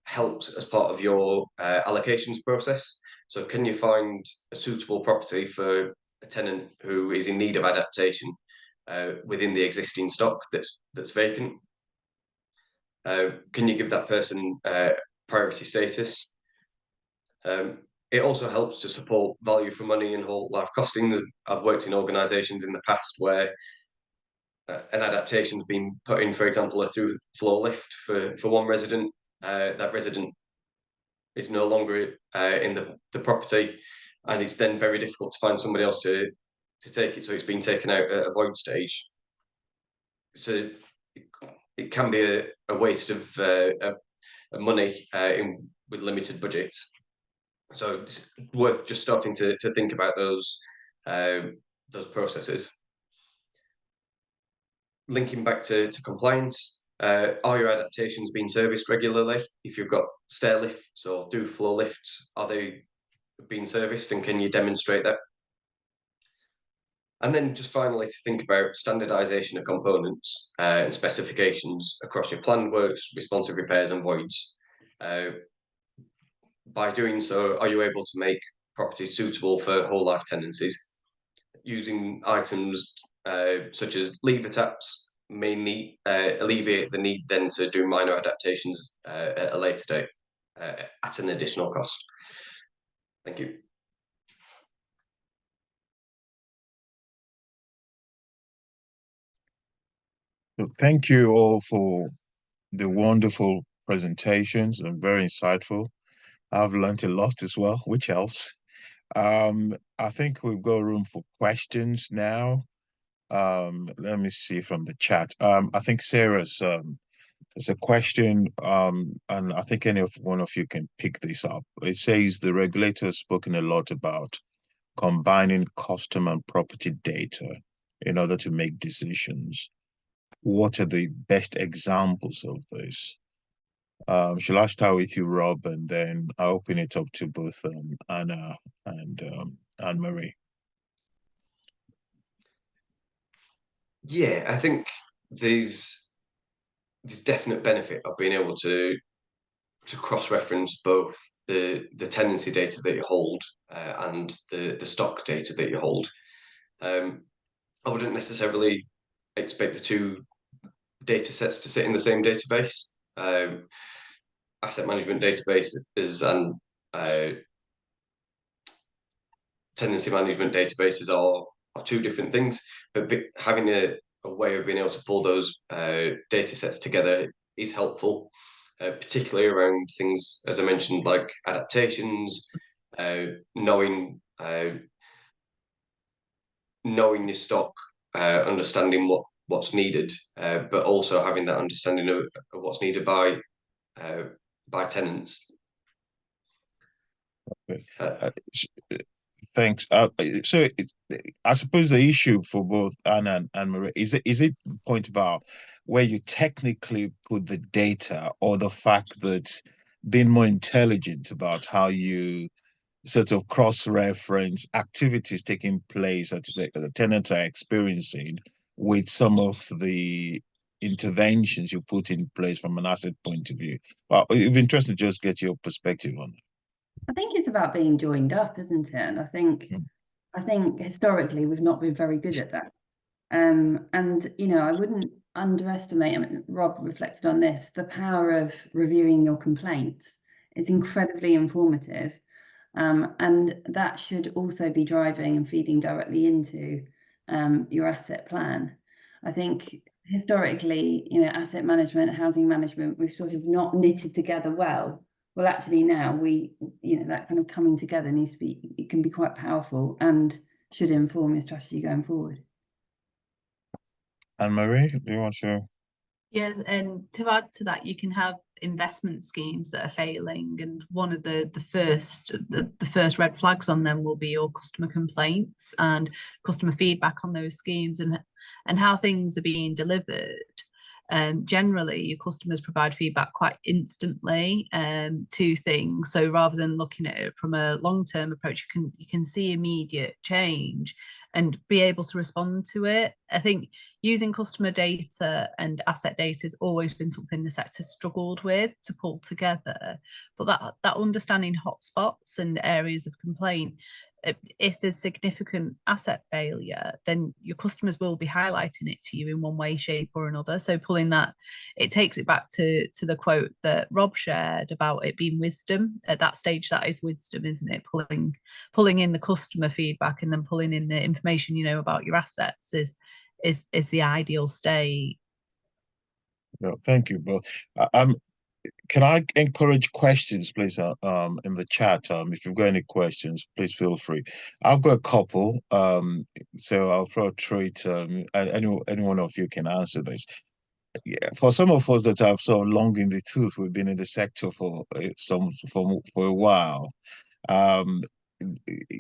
helps as part of your allocations process. So can you find a suitable property for a tenant who is in need of adaptation within the existing stock that's vacant? Can you give that person priority status? It also helps to support value for money and whole life costings. I've worked in organisations in the past where an adaptation's been put in, for example, a through floor lift for one resident. That resident is no longer in the property, and it's then very difficult to find somebody else to take it. So it's been taken out at a void stage. So it can be a waste of money with limited budgets. So it's worth just starting to think about those processes. Linking back to compliance, are your adaptations being serviced regularly? If you've got stair lifts or through floor lifts, are they being serviced, and can you demonstrate that? And then just finally to think about standardisation of components and specifications across your planned works, responsive repairs and voids. By doing so, are you able to make properties suitable for whole life tenancies? Using items such as lever taps may alleviate the need then to do minor adaptations at a later date at an additional cost. Thank you. Thank you all for the wonderful presentations and very insightful. I've learned a lot as well, which helps. I think we've got room for questions now. Let me see from the chat. I think Sarah's there's a question, and I think one of you can pick this up. It says the regulator has spoken a lot about combining customer and property data in order to make decisions. What are the best examples of this? Shall I start with you, Rob, and then I'll open it up to both Anna and Anne-Marie? Yeah, I think there's definite benefit of being able to cross-reference both the tenancy data that you hold and the stock data that you hold. I wouldn't necessarily expect the two data sets to sit in the same database. Asset management databases and tenancy management databases are two different things, but having a way of being able to pull those data sets together is helpful, particularly around things, as I mentioned, like adaptations, knowing your stock, understanding what's needed, but also having that understanding of what's needed by tenants. Thanks. So I suppose the issue for both Anna and Anne-Marie is it point about where you technically put the data, or the fact that being more intelligent about how you sort of cross-reference activities taking place that the tenants are experiencing with some of the interventions you put in place from an asset point of view? Well, it'd be interesting to just get your perspective on that. I think it's about being joined up, isn't it? And I think historically we've not been very good at that. And you know, I wouldn't underestimate, I mean, Rob reflected on this, the power of reviewing your complaints. It's incredibly informative. And that should also be driving and feeding directly into your asset plan. I think historically, you know, asset management, housing management, we've sort of not knitted together well. Well, actually now you know, that kind of coming together needs to be, it can be quite powerful and should inform your strategy going forward. Anne-Marie, do you want to? Yes, and to add to that, you can have investment schemes that are failing, and one of the first red flags on them will be your customer complaints and customer feedback on those schemes and how things are being delivered. Generally, your customers provide feedback quite instantly to things. So rather than looking at it from a long-term approach, you can see immediate change and be able to respond to it. I think using customer data and asset data has always been something the sector struggled with to pull together. But that understanding hotspots and areas of complaint, if there's significant asset failure, then your customers will be highlighting it to you in one way, shape or another. So pulling that, it takes it back to the quote that Rob shared about it being wisdom. At that stage, that is wisdom, isn't it? Pulling in the customer feedback and then pulling in the information, you know, about your assets is the ideal state. No, thank you both. Can I encourage questions, please, in the chat? If you've got any questions, please feel free. I've got a couple, so I'll throw it. And any one of you can answer this. Yeah, for some of us that have so long in the tooth, we've been in the sector for a while.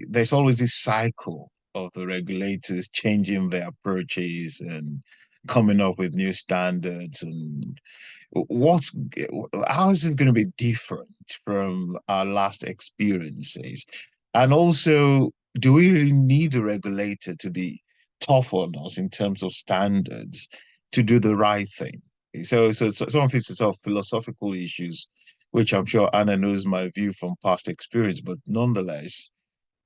There's always this cycle of the regulators changing their approaches and coming up with new standards. And how is it going to be different from our last experiences? And also, do we really need a regulator to be tough on us in terms of standards to do the right thing? So some of it's sort of philosophical issues, which I'm sure Anna knows my view from past experience, but nonetheless,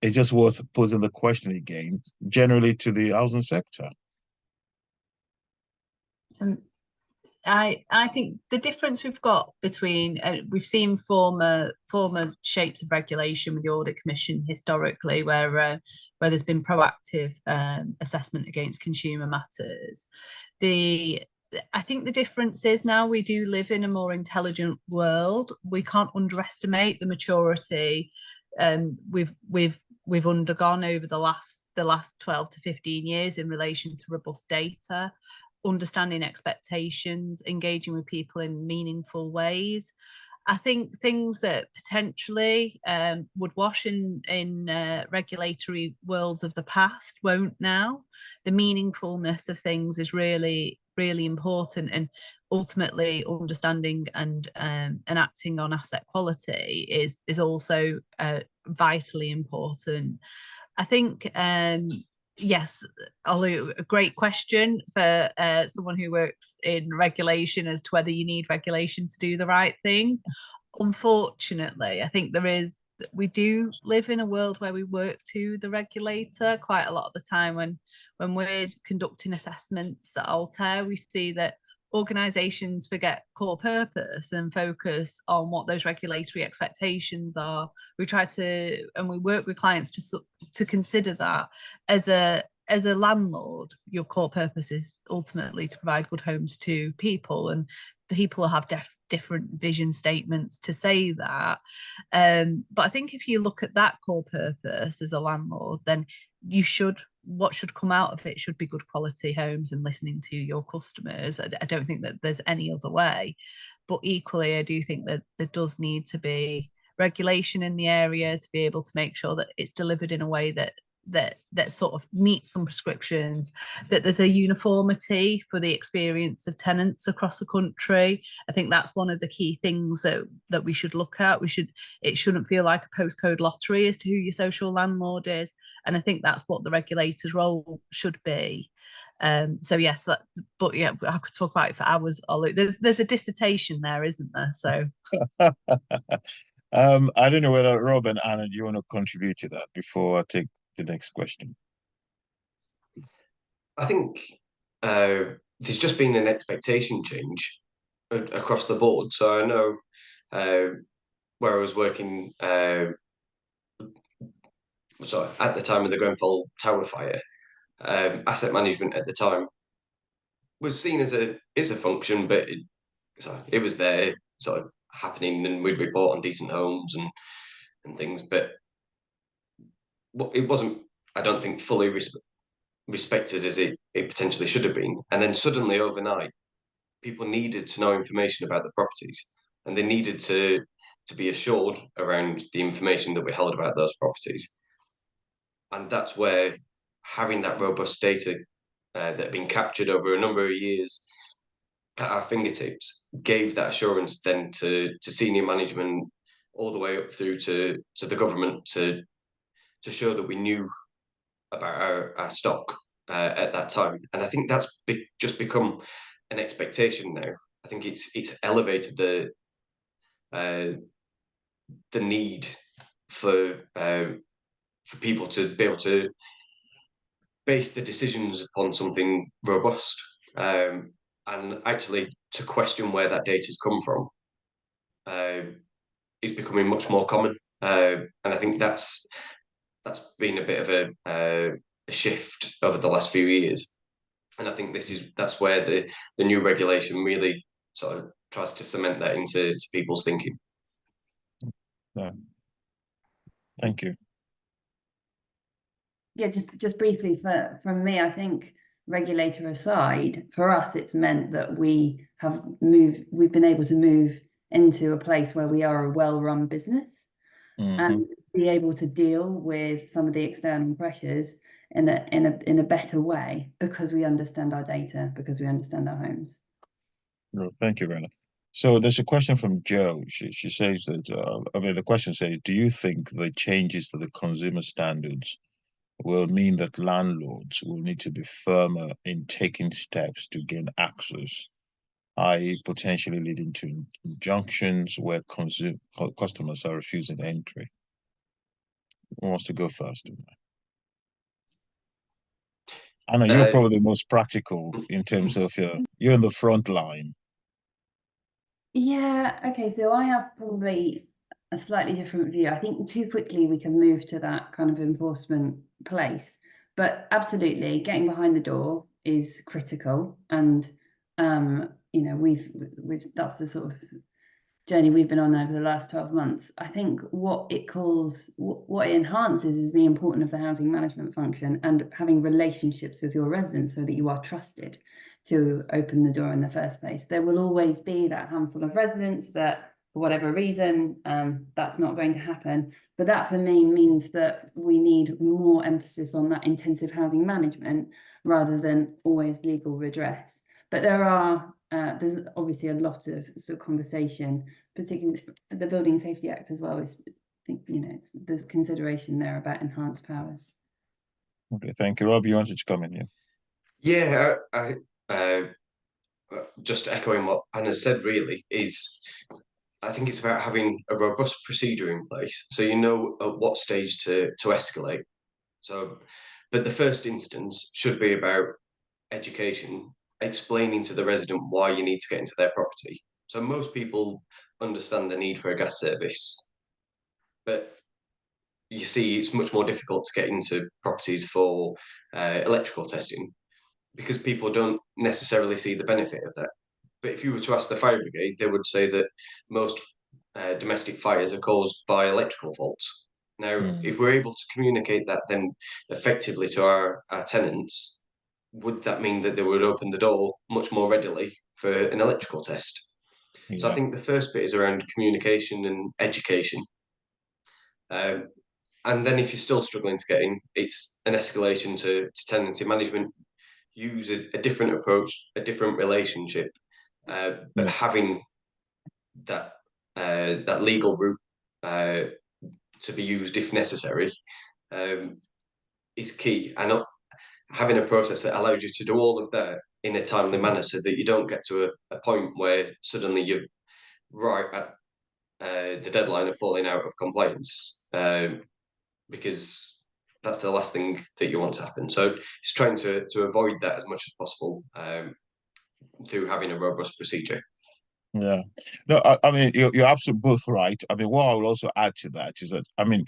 it's just worth posing the question again, generally to the housing sector. I think the difference we've got between we've seen former shapes of regulation with the Audit Commission historically, where there's been proactive assessment against consumer matters. I think the difference is now we do live in a more intelligent world. We can't underestimate the maturity we've undergone over the last 12 to 15 years in relation to robust data, understanding expectations, engaging with people in meaningful ways. I think things that potentially would wash in regulatory worlds of the past won't now. The meaningfulness of things is really, really important, and ultimately understanding and acting on asset quality is also vitally important. I think yes, Olu, a great question for someone who works in regulation as to whether you need regulation to do the right thing. Unfortunately, I think we do live in a world where we work to the regulator quite a lot of the time. When we're conducting assessments at Altair, we see that organisations forget core purpose and focus on what those regulatory expectations are. We try to, and we work with clients to consider that as a landlord, your core purpose is ultimately to provide good homes to people, and people will have different vision statements to say that. But I think if you look at that core purpose as a landlord, then what should come out of it should be good quality homes and listening to your customers. I don't think that there's any other way. But equally, I do think that there does need to be regulation in the area to be able to make sure that it's delivered in a way that that sort of meets some prescriptions, that there's a uniformity for the experience of tenants across the country. I think that's one of the key things that we should look at. It shouldn't feel like a postcode lottery as to who your social landlord is, and I think that's what the regulator's role should be. So yes, but yeah, I could talk about it for hours, Ollie. There's a dissertation there, isn't there? So I don't know whether Rob and Anna, do you want to contribute to that before I take the next question? I think there's just been an expectation change across the board. So I know where I was working, sorry, at the time of the Grenfell Tower fire, asset management at the time was seen as a function, but it was there, sort of happening, and we'd report on decent homes and things, but it wasn't, I don't think, fully respected as it potentially should have been. And then suddenly overnight, people needed to know information about the properties, and they needed to be assured around the information that we held about those properties. And that's where having that robust data that had been captured over a number of years at our fingertips gave that assurance then to senior management, all the way up through to the government, to show that we knew about our stock at that time. And I think that's just become an expectation now. I think it's elevated the need for people to be able to base the decisions upon something robust, and actually to question where that data's come from is becoming much more common. And I think that's been a bit of a shift over the last few years. And I think that's where the new regulation really sort of tries to cement that into people's thinking. Yeah. Thank you. Yeah, just briefly from me, I think regulator aside, for us, it's meant that we've been able to move into a place where we are a well-run business and be able to deal with some of the external pressures in a better way, because we understand our data, because we understand our homes. Thank you, Rena. So there's a question from Joe. She says that, the question says, do you think the changes to the consumer standards will mean that landlords will need to be firmer in taking steps to gain access, i.e. potentially leading to injunctions where customers are refusing entry? Who wants to go first? Anna, you're probably the most practical in terms of you're in the front line. Yeah, okay, so I have probably a slightly different view. I think too quickly we can move to that kind of enforcement place, but absolutely getting behind the door is critical. And that's the sort of journey we've been on over the last 12 months. I think what it enhances is the importance of the housing management function and having relationships with your residents so that you are trusted to open the door in the first place. There will always be that handful of residents that, for whatever reason, that's not going to happen. But that for me means that we need more emphasis on that intensive housing management rather than always legal redress. But there's obviously a lot of sort of conversation, particularly the Building Safety Act as well. There's consideration there about enhanced powers. Okay, thank you. Rob, you wanted to come in here? Yeah, I just echoing what Anna said, really, is I think it's about having a robust procedure in place, so you know at what stage to escalate. So, but the first instance should be about education, explaining to the resident why you need to get into their property. So most people understand the need for a gas service, but you see it's much more difficult to get into properties for electrical testing because people don't necessarily see the benefit of that. But if you were to ask the fire brigade, they would say that most domestic fires are caused by electrical faults. Now, if we're able to communicate that then effectively to our tenants, would that mean that they would open the door much more readily for an electrical test? Yeah. So I think the first bit is around communication and education. And then if you're still struggling to get in, it's an escalation to tenancy management. Use a different approach, a different relationship, but having that that legal route to be used if necessary is key. And having a process that allows you to do all of that in a timely manner, so that you don't get to a point where suddenly you're right at the deadline of falling out of compliance, because that's the last thing that you want to happen. So it's trying to avoid that as much as possible through having a robust procedure. Yeah, no, I mean, you're absolutely both right. I mean, what I will also add to that is that, I mean,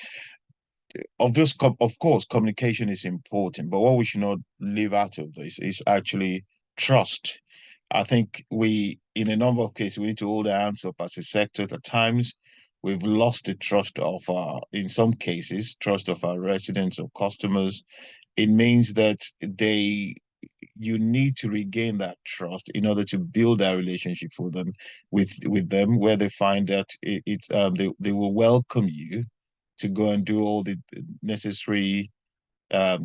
of course, communication is important, but what we should not leave out of this is actually trust. I think in a number of cases, we need to hold our hands up as a sector. At times, we've lost the trust of in some cases, trust of our residents or customers. It means that you need to regain that trust in order to build that relationship for them with them, where they find that they will welcome you to go and do all the necessary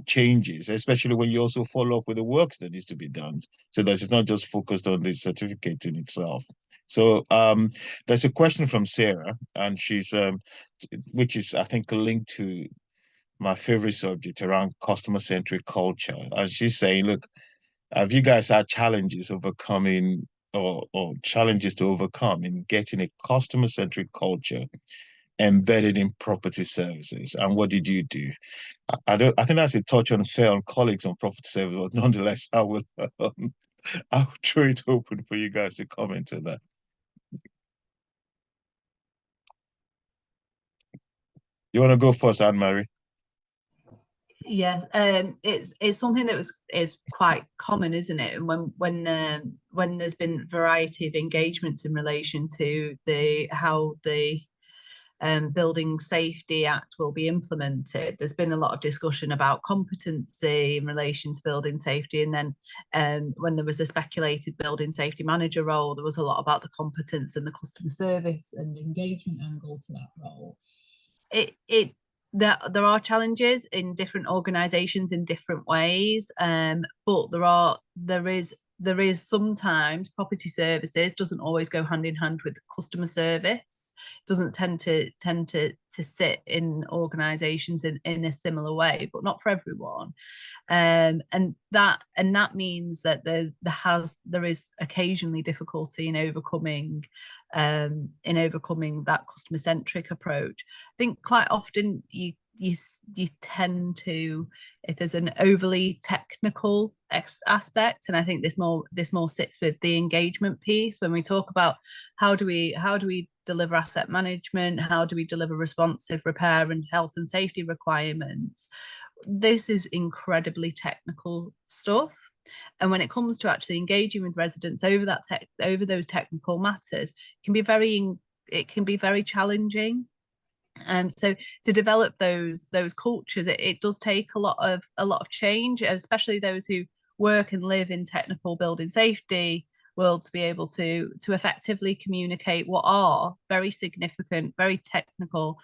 changes, especially when you also follow up with the works that needs to be done, so that it's not just focused on the certificate in itself. So there's a question from Sarah, and she's which is, I think, linked to my favorite subject around customer-centric culture. And she's saying, look, have you guys had challenges overcoming or challenges to overcome in getting a customer-centric culture embedded in property services? And what did you do? I think that's a touch unfair on colleagues on property services, but nonetheless, I'll throw it open for you guys to comment on that. You want to go first, Anne-Marie? Yes, it's something that is quite common, isn't it? And when there's been variety of engagements in relation to how the Building Safety Act will be implemented, there's been a lot of discussion about competency in relation to building safety, and then when there was a speculated building safety manager role, there was a lot about the competence and the customer service and engagement angle to that role. There are challenges in different organisations in different ways, but there is sometimes property services doesn't always go hand in hand with customer service. It doesn't tend to sit in organisations in a similar way, but not for everyone. And that means that there is occasionally difficulty in overcoming that customer-centric approach. I think quite often you tend to, if there's an overly technical aspect, and I think this more sits with the engagement piece when we talk about how do we deliver asset management, how do we deliver responsive repair and health and safety requirements. This is incredibly technical stuff, and when it comes to actually engaging with residents over those technical matters, it can be very challenging. So to develop those cultures, it does take a lot of change, especially those who work and live in technical building safety world, to be able to effectively communicate what are very significant, very technical,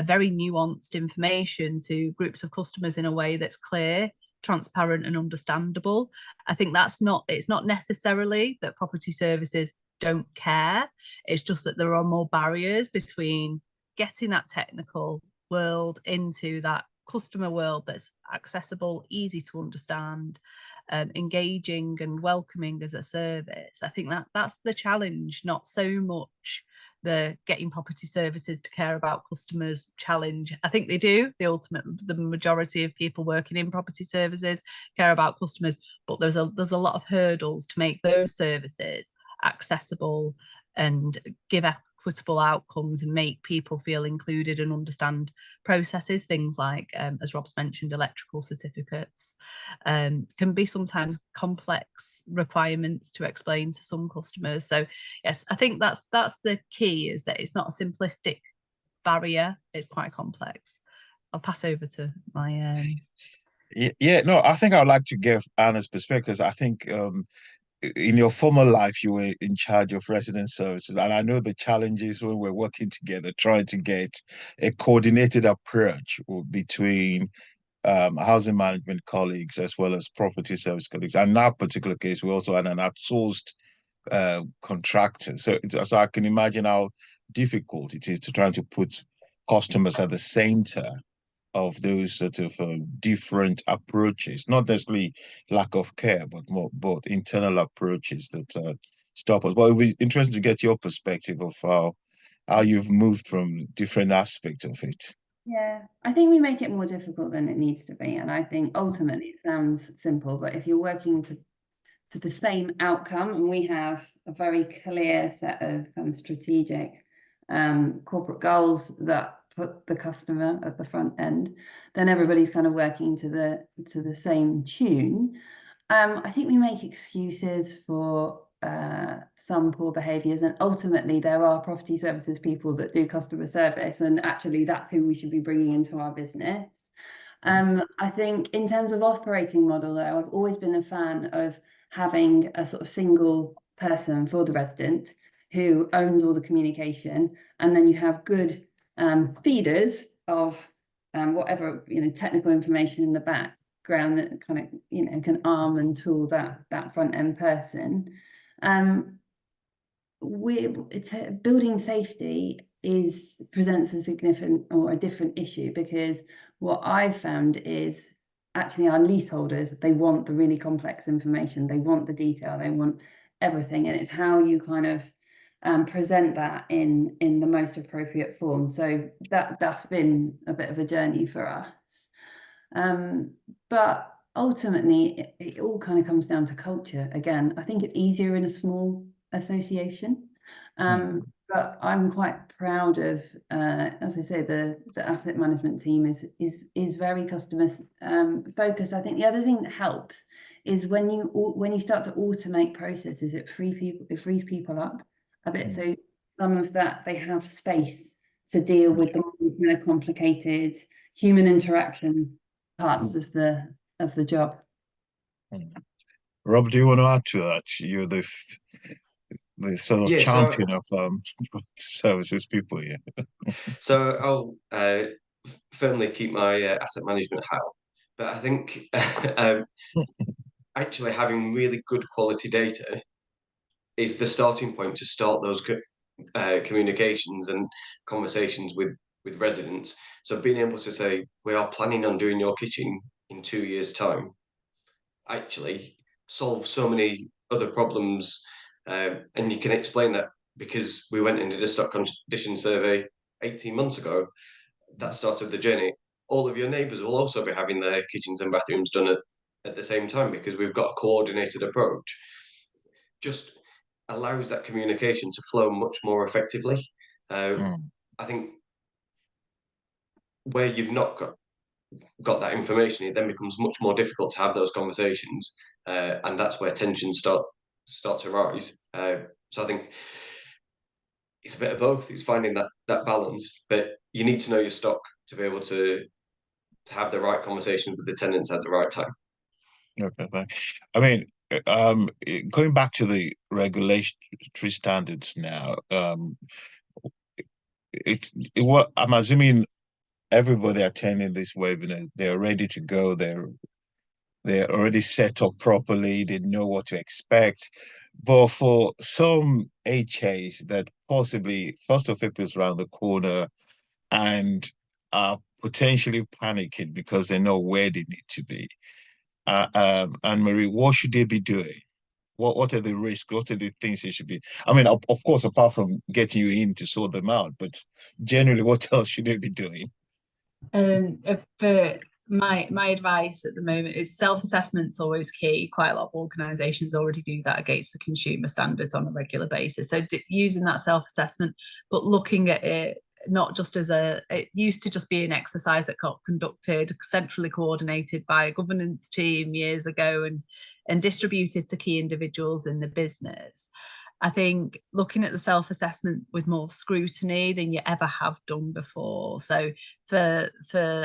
very nuanced information to groups of customers in a way that's clear, transparent and understandable. I think it's not necessarily that property services don't care. It's just that there are more barriers between getting that technical world into that customer world that's accessible, easy to understand, engaging and welcoming as a service. I think that's the challenge, not so much the getting property services to care about customers challenge. I think they do. The majority of people working in property services care about customers, but there's a lot of hurdles to make those services accessible and give equitable outcomes and make people feel included and understand processes. Things like, as Rob's mentioned, electrical certificates can be sometimes complex requirements to explain to some customers. So yes, I think that's the key, is that it's not a simplistic barrier, it's quite complex. I'll pass over to my Yeah, no, I think I'd like to give Anna's perspective, because I think in your former life, you were in charge of resident services, and I know the challenges when we're working together, trying to get a coordinated approach between housing management colleagues as well as property service colleagues. And in that particular case, we also had an outsourced contractor. So I can imagine how difficult it is to try to put customers at the center of those sort of different approaches, not necessarily lack of care, but more both internal approaches that stop us. But it would be interesting to get your perspective of how you've moved from different aspects of it. Yeah, I think we make it more difficult than it needs to be. And I think ultimately it sounds simple, but if you're working to the same outcome, and we have a very clear set of kind of strategic corporate goals that put the customer at the front end, then everybody's kind of working to the same tune. I think we make excuses for some poor behaviours, and ultimately there are property services people that do customer service, and actually that's who we should be bringing into our business. I think in terms of operating model, though, I've always been a fan of having a sort of single person for the resident who owns all the communication, and then you have good feeders of whatever technical information in the background that kind of can arm and tool that front end person. Building safety presents a significant or a different issue, because what I've found is actually our leaseholders, they want the really complex information, they want the detail, they want everything, and it's how you kind of present that in the most appropriate form. So that's been a bit of a journey for us, but ultimately it all kind of comes down to culture again. I think it's easier in a small association, but I'm quite proud of, as I say, the asset management team is very customer focused. I think the other thing that helps is when you start to automate processes, it frees people up a bit. So some of that, they have space to deal with the more complicated human interaction parts of the job. Rob, do you want to add to that? You're the sort of champion of services people here. So I'll firmly keep my asset management hat on, but I think actually having really good quality data is the starting point to start those communications and conversations with residents. So being able to say, we are planning on doing your kitchen in 2 years' time, actually solve so many other problems. And you can explain that because we went and did a stock condition survey 18 months ago, that started the journey. All of your neighbours will also be having their kitchens and bathrooms done at the same time, because we've got a coordinated approach. Just allows that communication to flow much more effectively. I think where you've not got that information, it then becomes much more difficult to have those conversations, and that's where tensions start to rise. So I think it's a bit of both. It's finding that balance, but you need to know your stock to be able to have the right conversations with the tenants at the right time. Okay, thanks. I mean, going back to the regulatory standards now, what I'm assuming everybody attending this webinar, they're ready to go. They're already set up properly. They know what to expect. But for some HAs that possibly first of April is around the corner and are potentially panicking because they know where they need to be, Anne-Marie, what should they be doing? What are the risks? What are the things they should be? I mean, of course, apart from getting you in to sort them out, but generally, what else should they be doing? For my advice at the moment is self-assessment's always key. Quite a lot of organisations already do that against the consumer standards on a regular basis. So using that self-assessment, but looking at it not just as it used to just be an exercise that got conducted, centrally coordinated by a governance team years ago and distributed to key individuals in the business. I think looking at the self-assessment with more scrutiny than you ever have done before. So for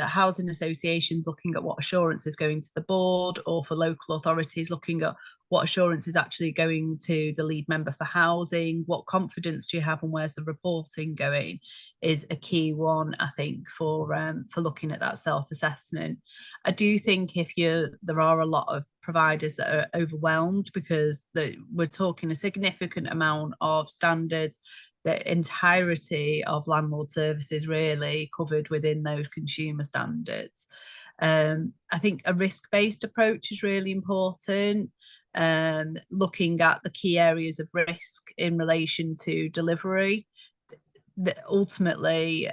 housing associations, looking at what assurance is going to the board, or for local authorities, looking at what assurance is actually going to the lead member for housing, what confidence do you have and where's the reporting going, is a key one, I think, for looking at that self-assessment. I do think there are a lot of providers that are overwhelmed because we're talking a significant amount of standards, the entirety of landlord services really covered within those consumer standards. I think a risk-based approach is really important. Looking at the key areas of risk in relation to delivery. Ultimately,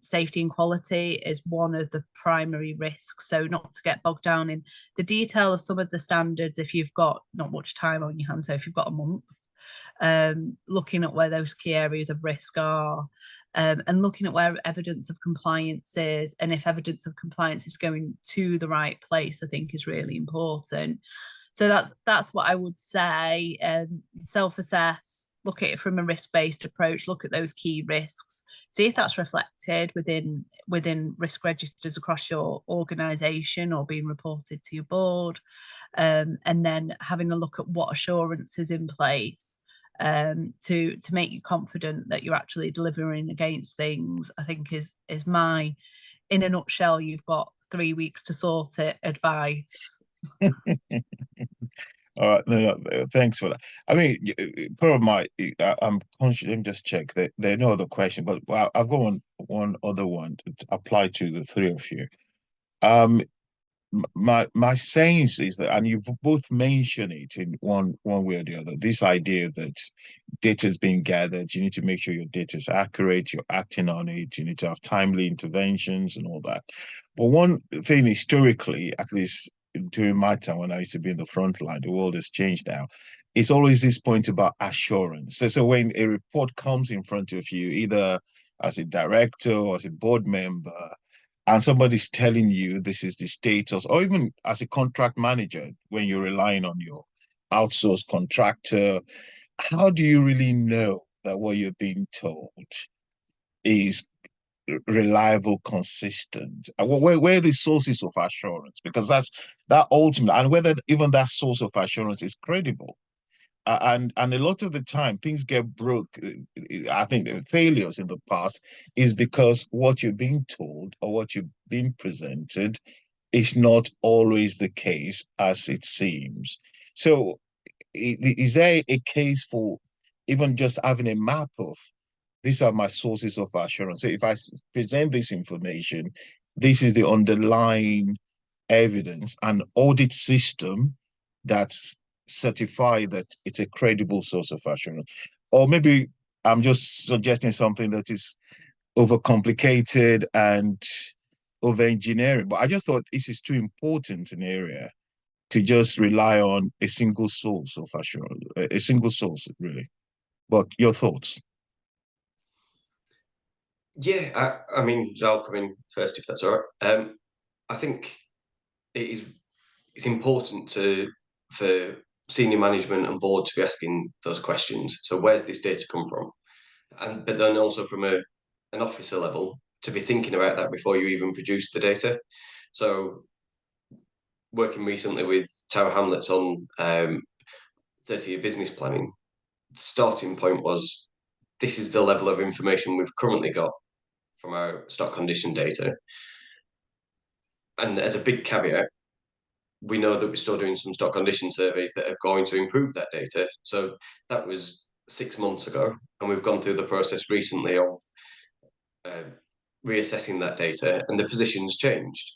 safety and quality is one of the primary risks. So not to get bogged down in the detail of some of the standards if you've got not much time on your hands. So if you've got a month, looking at where those key areas of risk are, and looking at where evidence of compliance is, and if evidence of compliance is going to the right place, I think is really important. So that's what I would say. Self-assess, look at it from a risk-based approach, look at those key risks, see if that's reflected within risk registers across your organisation or being reported to your board, and then having a look at what assurance is in place to make you confident that you're actually delivering against things, I think is my, in a nutshell, you've got 3 weeks to sort it advice. All right, no, thanks for that. I mean, part of my, I'm conscious. Let me just check that there are no other questions, but I've got one other one to apply to the three of you. My sense is that, and you've both mentioned it in one way or the other, this idea that data is being gathered, you need to make sure your data is accurate, you're acting on it, you need to have timely interventions and all that. But one thing historically, at least during my time when I used to be in the front line, the world has changed now. It's always this point about assurance. So when a report comes in front of you, either as a director or as a board member, and somebody's telling you this is the status, or even as a contract manager, when you're relying on your outsourced contractor, how do you really know that what you're being told is reliable, consistent? Where are the sources of assurance? Because that ultimate, and whether even that source of assurance is credible. And a lot of the time things get broke. I think the failures in the past is because what you're being told or what you're being presented is not always the case as it seems. So is there a case for even just having a map of these are my sources of assurance? So if I present this information, this is the underlying evidence and audit system that certify that it's a credible source of assurance. Or maybe I'm just suggesting something that is overcomplicated and over engineering, but I just thought this is too important an area to just rely on a single source of assurance, a single source really. But your thoughts? Yeah, I mean, I'll come in first if that's all right. I think it's important for senior management and board to be asking those questions. So where's this data come from? But then also from an officer level to be thinking about that before you even produce the data. So working recently with Tower Hamlets on 30-year business planning, the starting point was this is the level of information we've currently got from our stock condition data. And as a big caveat, we know that we're still doing some stock condition surveys that are going to improve that data. So that was 6 months ago, and we've gone through the process recently of reassessing that data, and the position's changed.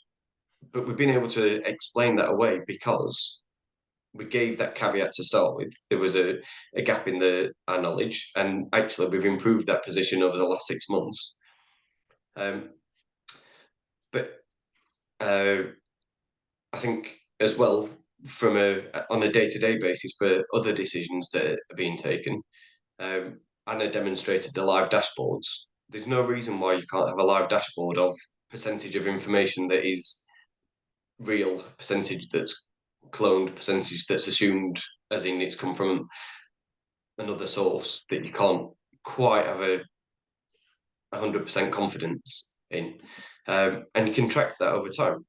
But we've been able to explain that away because we gave that caveat to start with. There was a gap in our knowledge, and actually we've improved that position over the last 6 months. But I think as well, from on a day-to-day basis for other decisions that are being taken, Anna demonstrated the live dashboards. There's no reason why you can't have a live dashboard of percentage of information that is real, percentage that's cloned, percentage that's assumed, as in it's come from another source that you can't quite have a 100% confidence in, and you can track that over time.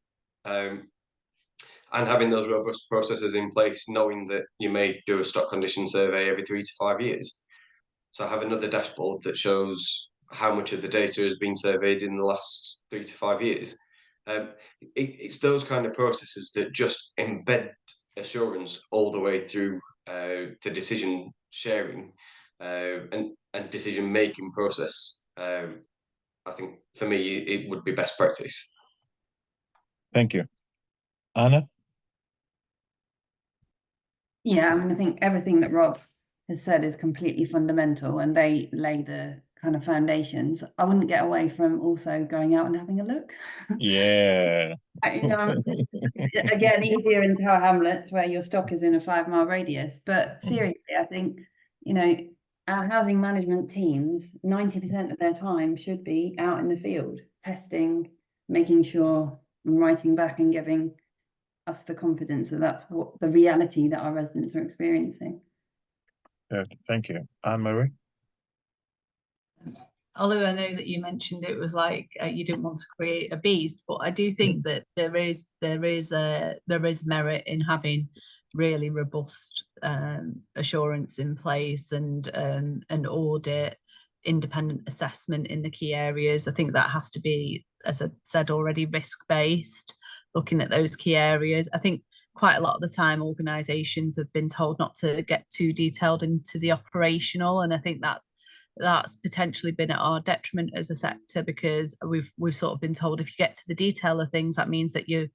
And having those robust processes in place, knowing that you may do a stock condition survey every 3 to 5 years. So have another dashboard that shows how much of the data has been surveyed in the last 3 to 5 years. It's those kind of processes that just embed assurance all the way through the decision sharing and decision making process. I think for me, it would be best practice. Thank you. Anna? Yeah, I mean, I think everything that Rob has said is completely fundamental, and they lay the kind of foundations. I wouldn't get away from also going out and having a look. Yeah. Again, easier in Tower Hamlets where your stock is in a 5-mile radius. But seriously, I think, our housing management teams, 90% of their time should be out in the field, testing, making sure, and writing back and giving us the confidence that that's what the reality that our residents are experiencing. Thank you. Anne-Marie? Although I know that you mentioned it was like you didn't want to create a beast, but I do think that there is merit in having really robust assurance in place and audit, independent assessment in the key areas. I think that has to be, as I said already, risk-based, looking at those key areas. I think quite a lot of the time organisations have been told not to get too detailed into the operational, and I think that's potentially been at our detriment as a sector, because we've sort of been told if you get to the detail of things, that means that you're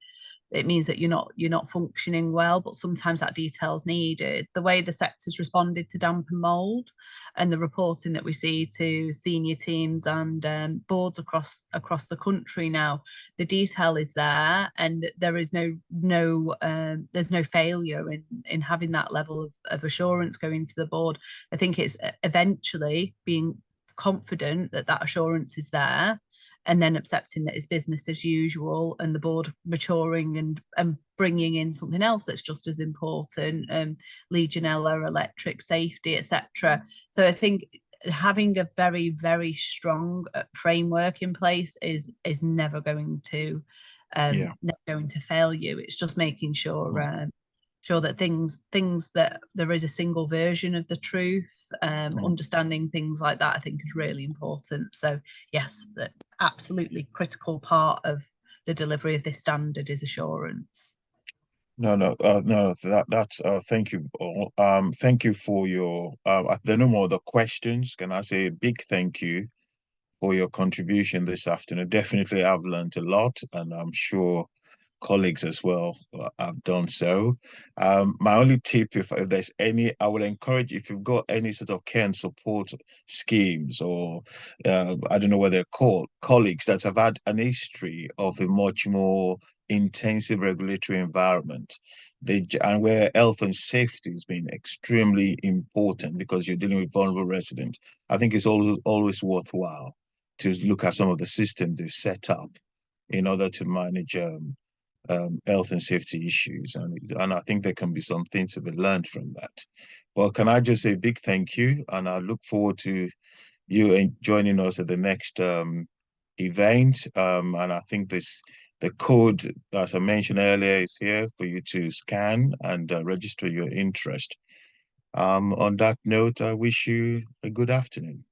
not functioning well, but sometimes that detail is needed. The way the sector's responded to damp and mold, and the reporting that we see to senior teams and boards across the country now, the detail is there, and there is there's no failure in having that level of assurance going to the board. I think it's eventually being confident that that assurance is there, and then accepting that it's business as usual, and the board maturing and bringing in something else that's just as important, Legionella, electric safety, etc. So I think having a very, very strong framework in place is never going to fail you. It's just making sure that things that there is a single version of the truth, understanding things like that, I think is really important. So yes, that absolutely critical part of the delivery of this standard is assurance. No, that's thank you all. Thank you for your there are no more other questions. Can I say a big thank you for your contribution this afternoon? Definitely I've learned a lot, and I'm sure colleagues as well have done so. My only tip, if there's any, I would encourage, if you've got any sort of care and support schemes, or I don't know what they're called, colleagues that have had an history of a much more intensive regulatory environment, and where health and safety has been extremely important because you're dealing with vulnerable residents, I think it's always worthwhile to look at some of the systems they've set up in order to manage health and safety issues, and I think there can be some things to be learned from that. Well, can I just say a big thank you, and I look forward to you joining us at the next event. And I think the code, as I mentioned earlier, is here for you to scan and register your interest. On that note, I wish you a good afternoon.